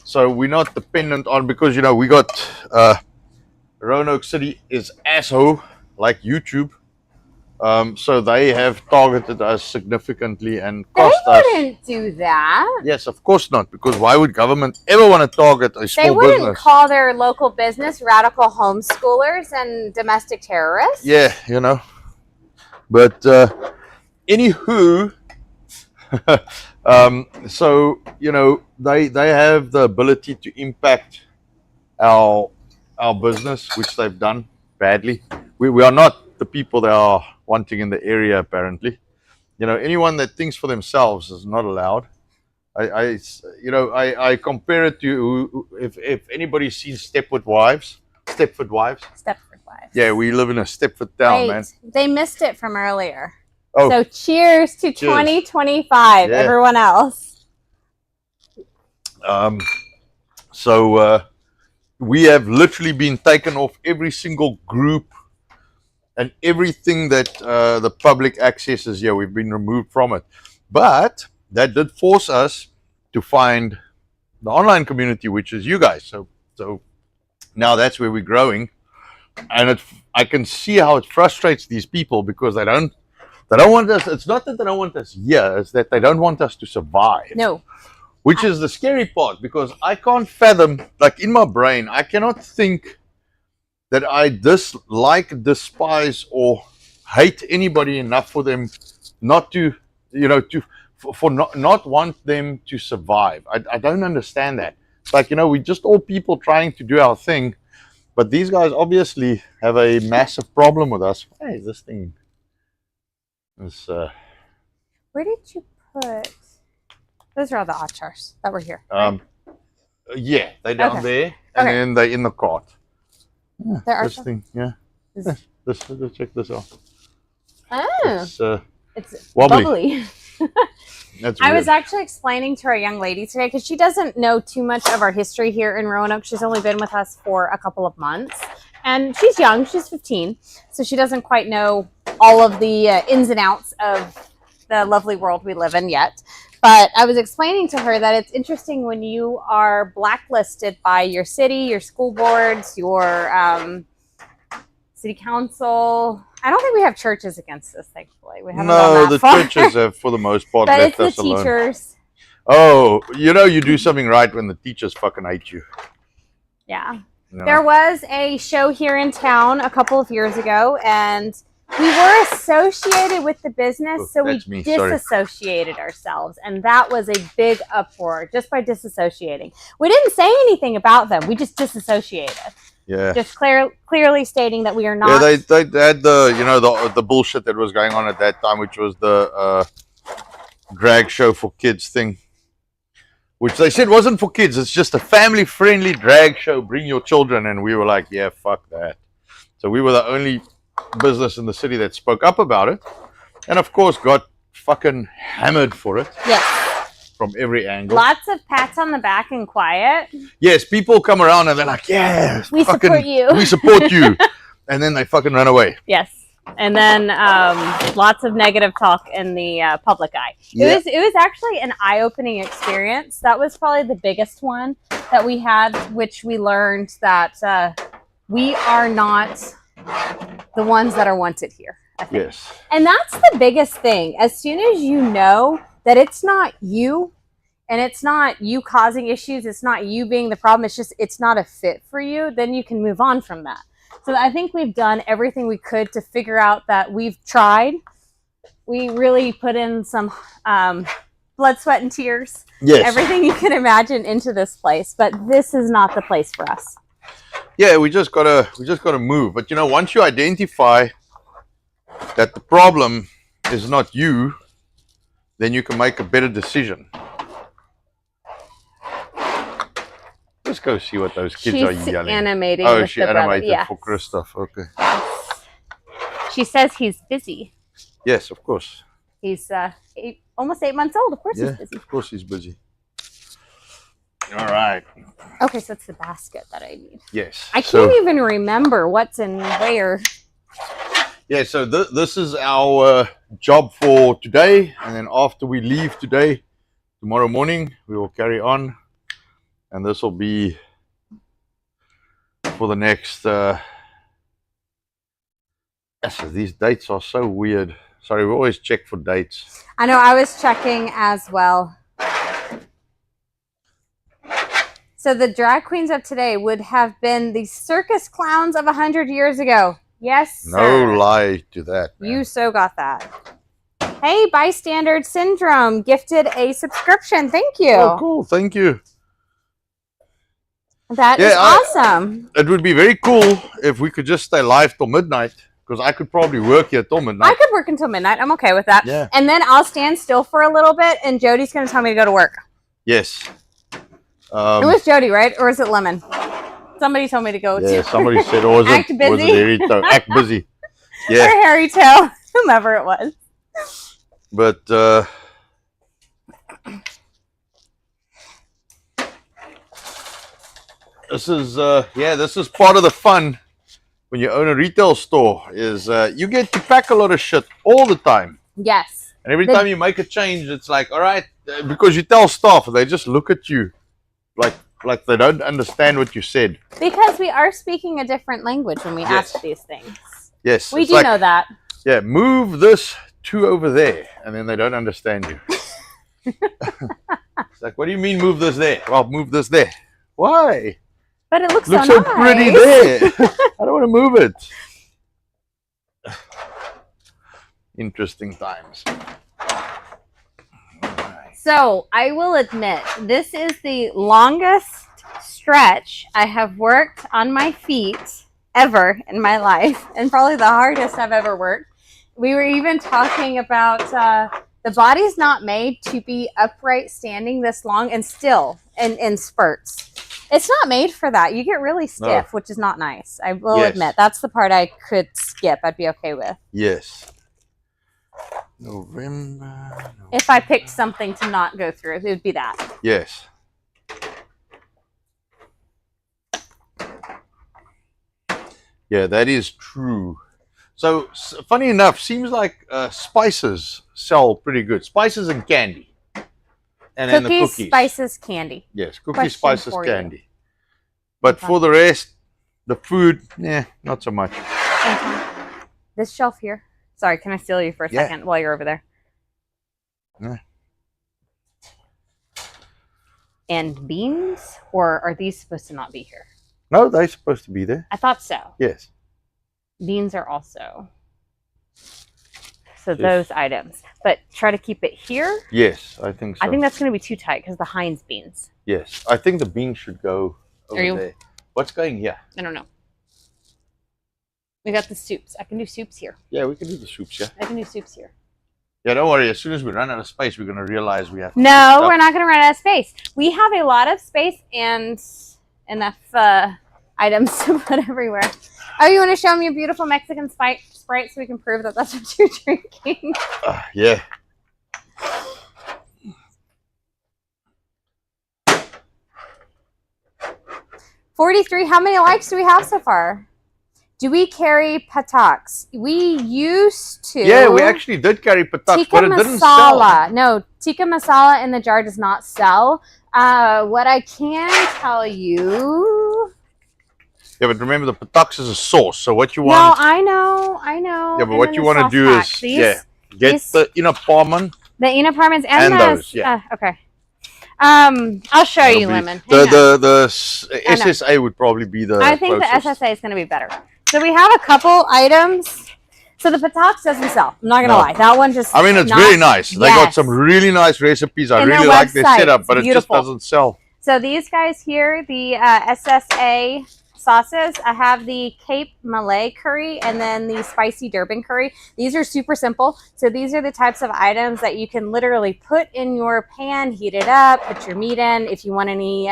So we're not dependent on, because we got Roanoke City is asshole like YouTube. So they have targeted us significantly and cost us. They wouldn't do that. Yes, of course not, because why would government ever want to target a small business? They wouldn't call their local business radical homeschoolers and domestic terrorists. Yeah, But anywho, so they have the ability to impact our business, which they've done badly. We are not the people they are wanting in the area, apparently. Anyone that thinks for themselves is not allowed. I compare it to if anybody's seen Stepford Wives. Yeah, we live in a Stepford town, man. They missed it from earlier. Oh, so cheers to 2025, yeah. Everyone else. So we have literally been taken off every single group and everything that the public accesses. Yeah, we've been removed from it. But that did force us to find the online community, which is you guys. So now that's where we're growing. And I can see how it frustrates these people because they don't want us. It's not that they don't want us here, it's that they don't want us to survive. No. Which is the scary part, because I can't fathom, like in my brain, I cannot think that I dislike, despise, or hate anybody enough for them not to, for not want them to survive. I don't understand that. It's like, we're just all people trying to do our thing. But these guys obviously have a massive problem with us. Hey, this thing is... Where did you put... Those are all the achars that were here. Right? Yeah, they're down there, and then they're in the cart. Yeah, there are this thing, yeah. Let's check this out. Oh, it's wobbly. That's I weird. was actually explaining to our young lady today, because she doesn't know too much of our history here in Roanoke. She's only been with us for a couple of months, and she's young. She's 15, so she doesn't quite know all of the ins and outs of the lovely world we live in yet. But I was explaining to her that it's interesting when you are blacklisted by your city, your school boards, your city council. I don't think we have churches against us, thankfully. We haven't gone that far. Churches have, for the most part, but left it's the us alone. teachers. Oh, you do something right when the teachers fucking hate you. Yeah. There was a show here in town a couple of years ago, and we were associated with the business, so we disassociated ourselves, and that was a big uproar just by disassociating. We didn't say anything about them. We just disassociated. Yeah. Just clearly stating that we are not. Yeah, they had the bullshit that was going on at that time, which was the drag show for kids thing, which they said wasn't for kids. It's just a family-friendly drag show. Bring your children, and we were like, yeah, fuck that. So we were the only business in the city that spoke up about it, and of course got fucking hammered for it. Yes. From every angle. Lots of pats on the back and quiet. Yes, people come around and they're like, yeah, we support you. We support you. And then they fucking run away. Yes. And then lots of negative talk in the public eye. Yeah. It was actually an eye-opening experience. That was probably the biggest one that we had, which we learned that we are not the ones that are wanted here. I think. Yes. And that's the biggest thing. As soon as you know that it's not you, and it's not you causing issues, it's not you being the problem, it's not a fit for you, then you can move on from that. So I think we've done everything we could to figure out that we've tried. We really put in some blood, sweat, and tears. Yes. Everything you can imagine into this place, but this is not the place for us. Yeah, we just gotta move. But you know, once you identify that the problem is not you, then you can make a better decision. Let's go see what those kids are yelling. She's animating. Oh, with she the brother. animated Yes. for Christoph. Okay. She says he's busy. Yes, of course. He's almost 8 months old. Of course Yeah, he's busy. of course he's busy. All right. Okay, so it's the basket that I need. Yes. I can't even remember what's in where. Yeah, so this is our job for today, and then after we leave today, tomorrow morning, we will carry on, and this will be for the next. Yes, these dates are so weird. Sorry, we always check for dates. I know, I was checking as well. So the drag queens of today would have been the circus clowns of 100 years ago. Yes, No sir. lie to that, man. You so got that. Hey, Bystander Syndrome gifted a subscription. Thank you. Oh, cool. Thank you. That is awesome. It would be very cool if we could just stay live till midnight, because I could probably work here till midnight. I could work until midnight. I'm okay with that. Yeah. And then I'll stand still for a little bit, and Jody's going to tell me to go to work. Yes. It was Jody, right? Or is it Lemon? Somebody told me to go. Yeah, somebody said, or was Act it busy. Harry Toe? Act busy. Or Yeah. Harry Tail, whomever it was. But this is part of the fun when you own a retail store, is you get to pack a lot of shit all the time. Yes. And every time you make a change, it's like, all right, because you tell staff, they just look at you like they don't understand what you said. Because we are speaking a different language when we ask these things. Yes. We it's do like, know that. Yeah, move this to over there, and then they don't understand you. It's like, what do you mean move this there? Well, move this there. Why? But it looks Looks so so nice. pretty there. I don't want to move it. Interesting times. So I will admit, this is the longest stretch I have worked on my feet ever in my life, and probably the hardest I've ever worked. We were even talking about the body's not made to be upright standing this long and still in spurts. It's not made for that. You get really stiff, which is not nice. I will admit. That's the part I could skip. I'd be okay with. Yes. November. If I picked something to not go through, it would be that. Yes. Yeah, that is true. So, funny enough, seems like spices sell pretty good. Spices and candy. And then the cookies. Spices, candy. Yes, cookies, Question spices, for you. candy. But for the rest, the food, not so much. This shelf here. Sorry, can I steal you for a second while you're over there? Yeah. And beans? Or are these supposed to not be here? No, they're supposed to be there. I thought so. Yes. Beans are also. So those items. But try to keep it here. Yes, I think so. I think that's going to be too tight because the Heinz beans. Yes, I think the beans should go over there. What's going here? I don't know. We got the soups. I can do soups here. Yeah, we can do the soups, yeah. I can do soups here. Yeah, don't worry. As soon as we run out of space, we're going to realize we have to No, we're not going to run out of space. We have a lot of space and enough items to put everywhere. Oh, you want to show me a beautiful Mexican Sprite so we can prove that that's what you're drinking? Yeah. $43. How many likes do we have so far? Do we carry pataks? We used to. Yeah, we actually did carry pataks, Tikka but it didn't sell. masala. No, tikka masala in the jar does not sell. What I can tell you. Yeah, but remember the pataks is a sauce. So what you No, want? I know. Yeah, but what you want to do is get the inner parmen. The inner parmens and those. Yeah. okay. I'll show you, Lemon. The SSA would probably be the. I think closest. the SSA is going to be better. So we have a couple items. So the pataks doesn't sell. I'm not going to lie. That one just. I mean, it's very nice. They got some really nice recipes. I really like their setup, but it just doesn't sell. So these guys here, the SSA sauces, I have the Cape Malay curry and then the spicy Durban curry. These are super simple. So these are the types of items that you can literally put in your pan, heat it up, put your meat in. If you want any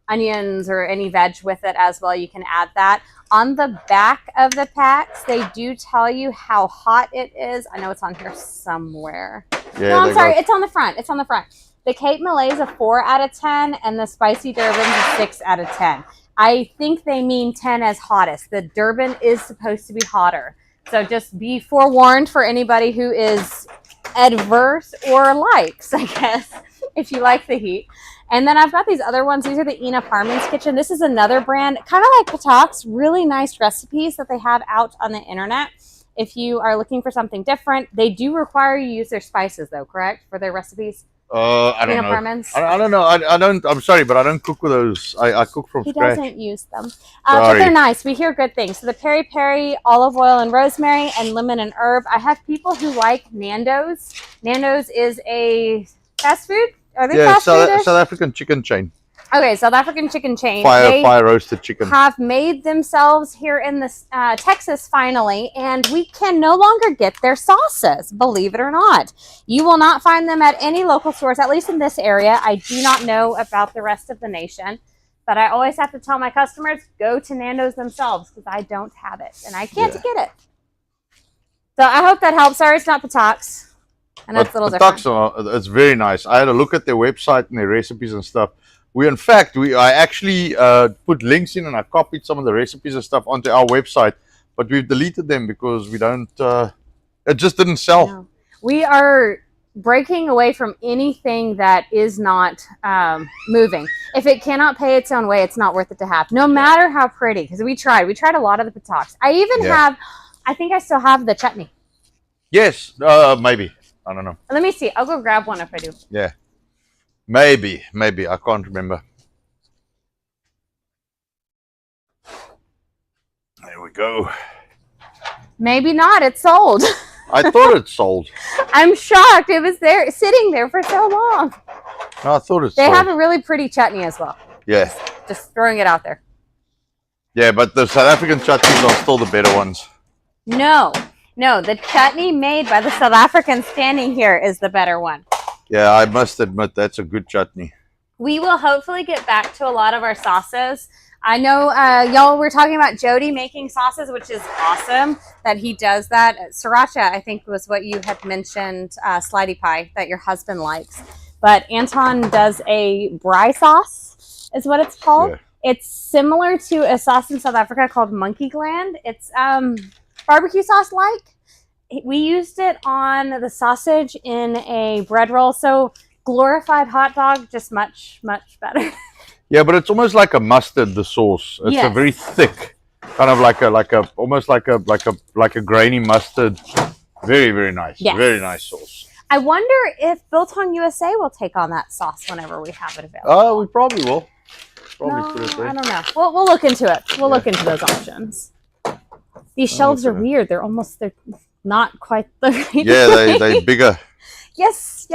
onions or any veg with it as well, you can add that. On the back of the packs, they do tell you how hot it is. I know it's on here somewhere. Yeah, no, I'm sorry. It's on the front. It's on the front. The Cape Malay is a 4 out of 10 and the spicy Durban is a 6 out of 10. I think they mean 10 as hottest. The Durban is supposed to be hotter. So just be forewarned for anybody who is adverse or likes, I guess, if you like the heat. And then I've got these other ones. These are the Ina Parman's Kitchen. This is another brand, kind of like pataks, really nice recipes that they have out on the internet. If you are looking for something different, they do require you use their spices though, correct? For their recipes? I don't know. I don't know. I don't. I'm sorry, but I don't cook with those. I cook from scratch. He doesn't use them, but they're nice. We hear good things. So the peri peri, olive oil and rosemary, and lemon and herb. I have people who like Nando's. Nando's is a fast food. Are they fast food? South African chicken chain. Okay, South African chicken chain. Fire roasted chicken. Have made themselves here in this Texas finally, and we can no longer get their sauces, believe it or not. You will not find them at any local stores, at least in this area. I do not know about the rest of the nation, but I always have to tell my customers, go to Nando's themselves, because I don't have it, and I can't get it. So I hope that helps. Sorry, it's not pataks. I know it's a little different. It's very nice. I had a look at their website and their recipes and stuff. I actually put links in and I copied some of the recipes and stuff onto our website, but we've deleted them because we don't, it just didn't sell. No. We are breaking away from anything that is not moving. If it cannot pay its own way, it's not worth it to have, no matter how pretty, because we tried a lot of the pataks. I even have, I think I still have the chutney. Yes, maybe. I don't know. Let me see. I'll go grab one if I do. Yeah. Maybe. I can't remember. There we go. Maybe not. It's sold. I thought it sold. I'm shocked. It was there, sitting there for so long. No, I thought it sold. They have a really pretty chutney as well. Yeah. Just throwing it out there. Yeah, but the South African chutneys are still the better ones. No, the chutney made by the South African standing here is the better one. Yeah, I must admit that's a good chutney. We will hopefully get back to a lot of our sauces. I know y'all were talking about Jody making sauces, which is awesome that he does that. Sriracha, I think, was what you had mentioned, slidey pie, that your husband likes. But Anton does a braai sauce, is what it's called. Yeah. It's similar to a sauce in South Africa called monkey gland. It's barbecue sauce-like. We used it on the sausage in a bread roll. So glorified hot dog, just much, much better. Yeah, but it's almost like a mustard, the sauce. It's a very thick, kind of almost like a grainy mustard. Very, very nice. Yes. Very nice sauce. I wonder if Biltong USA will take on that sauce whenever we have it available. We probably will. I don't know. We'll look into it. We'll look into those options. These shelves are weird. They're not quite the right. Yeah, they're bigger. Yes.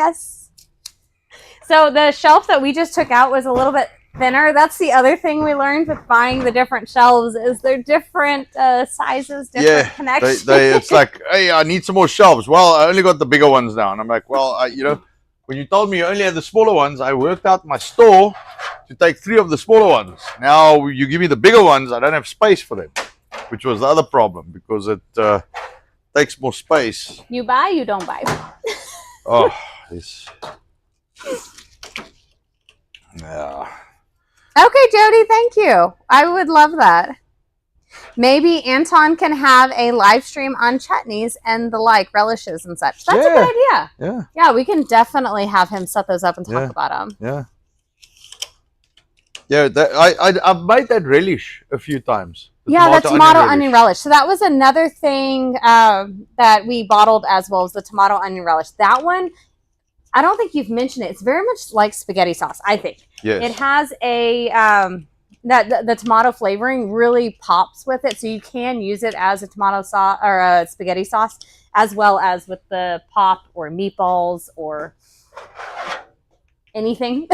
So the shelf that we just took out was a little bit thinner. That's the other thing we learned with buying the different shelves is they're different sizes, different connections. It's like, hey, I need some more shelves. Well, I only got the bigger ones now. And I'm like, well, when you told me you only had the smaller ones, I worked out my store to take 3 of the smaller ones. Now you give me the bigger ones, I don't have space for them, which was the other problem because it takes more space. You buy, you don't buy. Oh, this. Yeah. Okay, Jody, thank you. I would love that. Maybe Anton can have a live stream on chutneys and the like, relishes and such. That's a good idea. Yeah. Yeah, we can definitely have him set those up and talk about them. Yeah. Yeah, I've made that relish a few times. The tomato onion relish. So that was another thing that we bottled as well as the tomato onion relish. That one, I don't think you've mentioned it. It's very much like spaghetti sauce, I think. Yes. It has a the tomato flavoring really pops with it, so you can use it as a tomato sauce or a spaghetti sauce, as well as with the pop or meatballs or anything.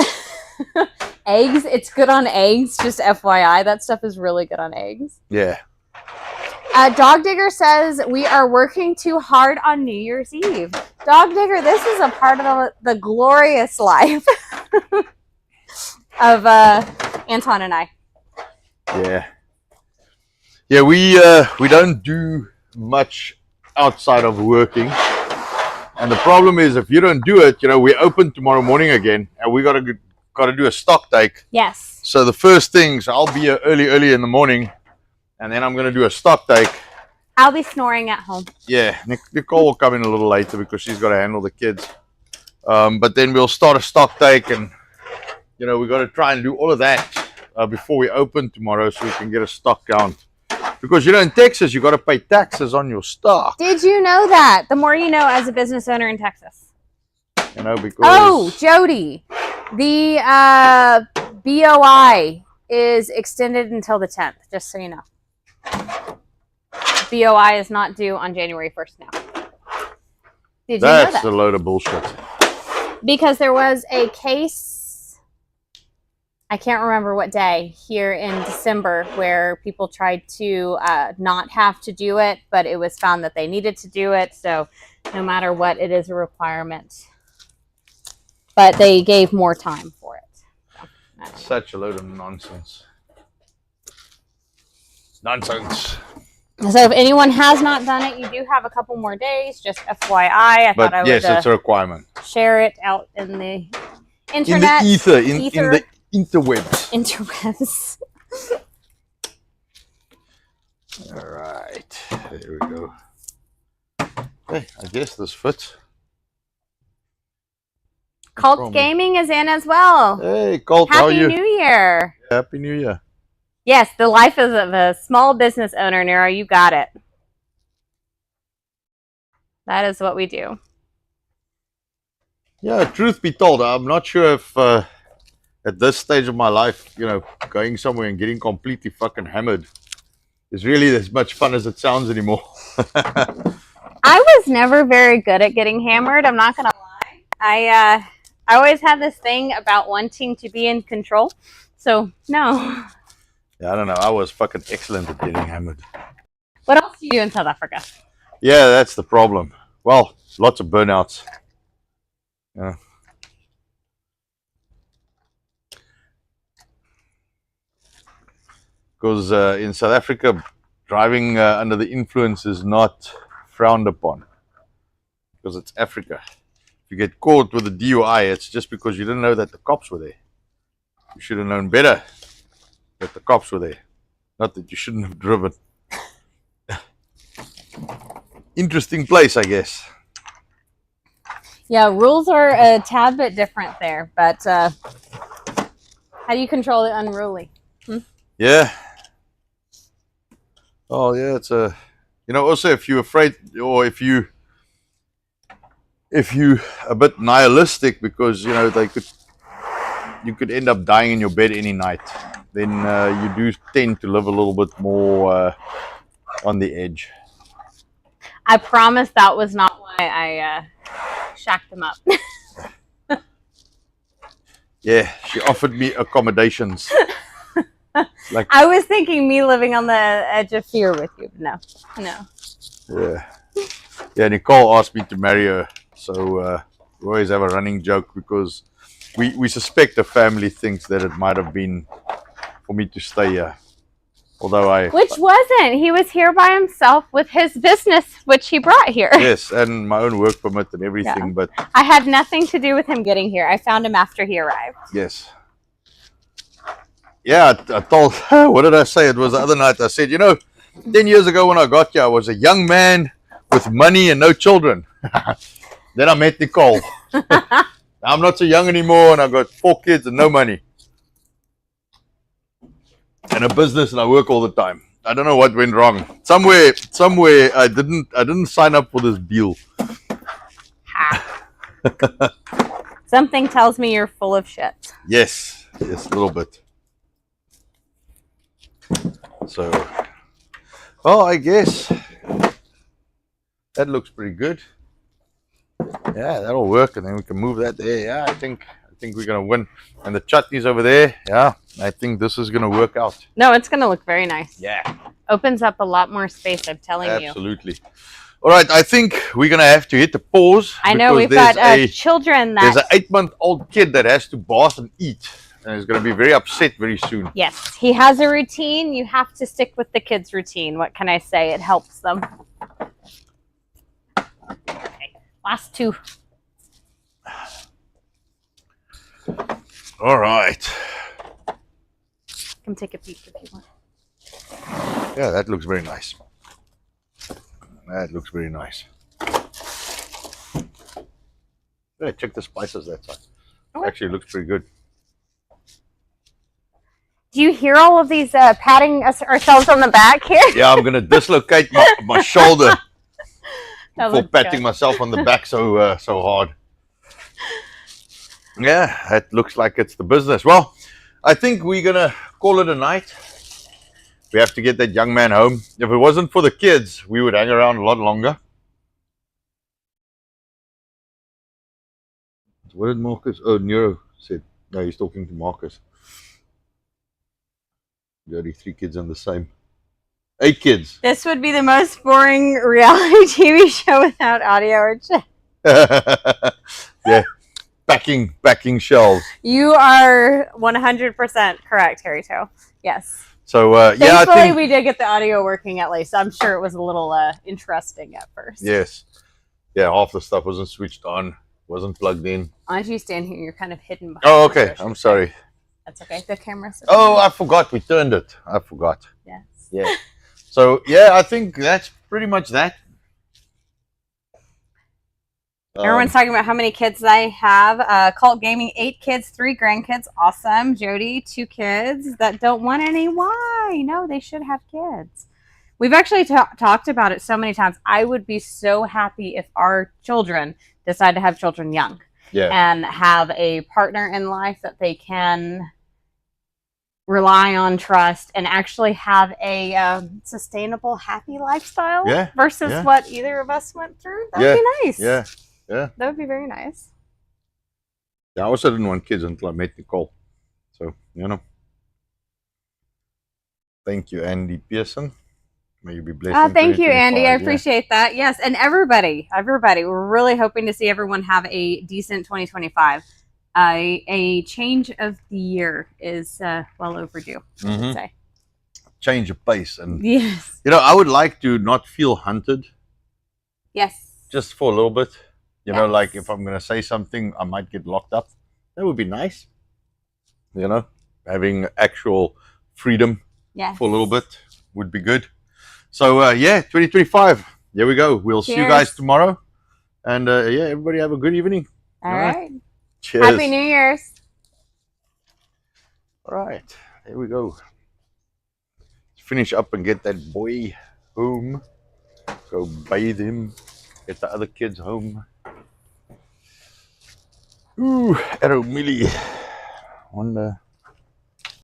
Eggs, it's good on eggs. Just FYI, that stuff is really good on eggs. Yeah. Dog Digger says we are working too hard on New Year's Eve. Dog Digger, this is a part of the glorious life of Anton and I. Yeah. Yeah, we don't do much outside of working. And the problem is if you don't do it, we open tomorrow morning again and we got to do a stock take. Yes. So the first things, I'll be here early in the morning and then I'm going to do a stock take. I'll be snoring at home. Yeah, Nicole will come in a little later because she's got to handle the kids. But then we'll start a stock take and, we got to try and do all of that before we open tomorrow so we can get a stock count. Because, in Texas, you got to pay taxes on your stock. Did you know that? The more you know as a business owner in Texas. Because... Oh, Jody, the BOI is extended until the 10th, just so you know. BOI is not due on January 1st now. Did you know that? That's a load of bullshit. Because there was a case, I can't remember what day, here in December, where people tried to not have to do it, but it was found that they needed to do it. So no matter what, it is a requirement. But they gave more time for it. So, such a load of nonsense. Nonsense. So if anyone has not done it, you do have a couple more days. Just FYI, But yes, it's a requirement. Share it out in the internet, in the ether, in the interwebs. Interwebs. All right, there we go. Hey, I guess this fits. Cult Gaming is in as well. Hey, Colt, how are you? Happy New Year. Happy New Year. Yes, the life of a small business owner, Nero. You got it. That is what we do. Yeah, truth be told, I'm not sure if at this stage of my life, going somewhere and getting completely fucking hammered is really as much fun as it sounds anymore. I was never very good at getting hammered. I'm not gonna lie. I always had this thing about wanting to be in control. So no. Yeah, I don't know. I was fucking excellent at getting hammered. What else do you do in South Africa? Yeah, that's the problem. Well, lots of burnouts. Yeah. Because in South Africa, driving under the influence is not frowned upon. Because it's Africa. If you get caught with a DUI, it's just because you didn't know that the cops were there. You should have known better that the cops were there. Not that you shouldn't have driven. Interesting place, I guess. Yeah, rules are a tad bit different there, but how do you control the unruly? Yeah. Oh, yeah, it's a... also if you're afraid, or if you a bit nihilistic because, you could end up dying in your bed any night, then you do tend to live a little bit more on the edge. I promise that was not why I shacked them up. Yeah, she offered me accommodations. Like, I was thinking me living on the edge of fear with you. No. Yeah, Nicole asked me to marry her, so we always have a running joke because we suspect the family thinks that it might have been for me to stay here. Which wasn't. He was here by himself with his business, which he brought here. Yes, and my own work permit and everything, Yeah. but... I had nothing to do with him getting here. I found him after he arrived. Yes. Yeah, I told... What did I say? It was the other night. I said, 10 years ago when I got here, I was a young man with money and no children. Then I met Nicole. I'm not so young anymore, and I've got 4 kids and no money. And a business, and I work all the time. I don't know what went wrong. Somewhere I didn't sign up for this deal. Something tells me you're full of shit. Yes, a little bit. So, well, I guess that looks pretty good. Yeah, that'll work, and then we can move that there. Yeah, I think we're gonna win. And the chutney's over there. Yeah, I think this is gonna work out. No, it's gonna look very nice. Yeah, Opens up a lot more space, I'm telling you. absolutely. All right, I think we're gonna have to hit the pause. I know we've got children that... There's an 8-month-old kid that has to bath and eat, and is gonna be very upset very soon. Yes, he has a routine. You have to stick with the kids' routine. What can I say? It helps them. Okay, last 2. All right. Come take a peek if you want. Yeah, that looks very nice. That looks very nice. Yeah, check the spices that side. Oh. Actually, it looks pretty good. Do you hear all of these patting ourselves on the back here? Yeah, I'm gonna dislocate my shoulder for patting good. myself on the back so hard. Yeah, that looks like it's the business. Well, I think we're gonna call it a night. We have to get that young man home. If it wasn't for the kids, we would hang around a lot longer. What did Marcus? Oh, Nero said. No, he's talking to Marcus. There are 3 kids on the same. 8 kids. This would be the most boring reality TV show without audio or chat. Yeah, packing shelves. You are 100% correct, Harry Toe. Yes. So yeah, I thankfully think we did get the audio working at least. I'm sure it was a little interesting at first. yes, yeah, half the stuff wasn't switched on, wasn't plugged in. As you stand here, you're kind of hidden behind. Oh, okay. I'm sorry. That's okay. The camera's. Oh, I forgot. We turned it. I forgot. Yes. Yeah. So yeah, I think that's pretty much that. Everyone's talking about how many kids they have. Cult Gaming, 8 kids, 3 grandkids. Awesome. Jody, 2 kids that don't want any. Why? No, they should have kids. We've actually talked about it so many times. I would be so happy if our children decide to have children young. Yeah. And have a partner in life that they can rely on, trust, and actually have a sustainable, happy lifestyle. Yeah. Versus what either of us went through. That would be nice. Yeah. Yeah. That would be very nice. Yeah, I also didn't want kids until I met Nicole. So, you know. Thank you, Andy Pearson. May you be blessed. Thank you, Andy. I appreciate that. Yes, and everybody. We're really hoping to see everyone have a decent 2025. A change of the year is well overdue, I should say. Change of pace. And, yes. you know, I would like to not feel hunted. Yes. Just for a little bit. You know, like if I'm going to say something, I might get locked up. That would be nice. You know, having actual freedom for a little bit would be good. So, yeah, 2025. There we go. We'll see you guys tomorrow. And, yeah, everybody have a good evening. All right. Cheers. Happy New Year's. All right. There we go. Let's finish up and get that boy home. Go bathe him. Get the other kids home. Ooh, Arrow Millie. Wonder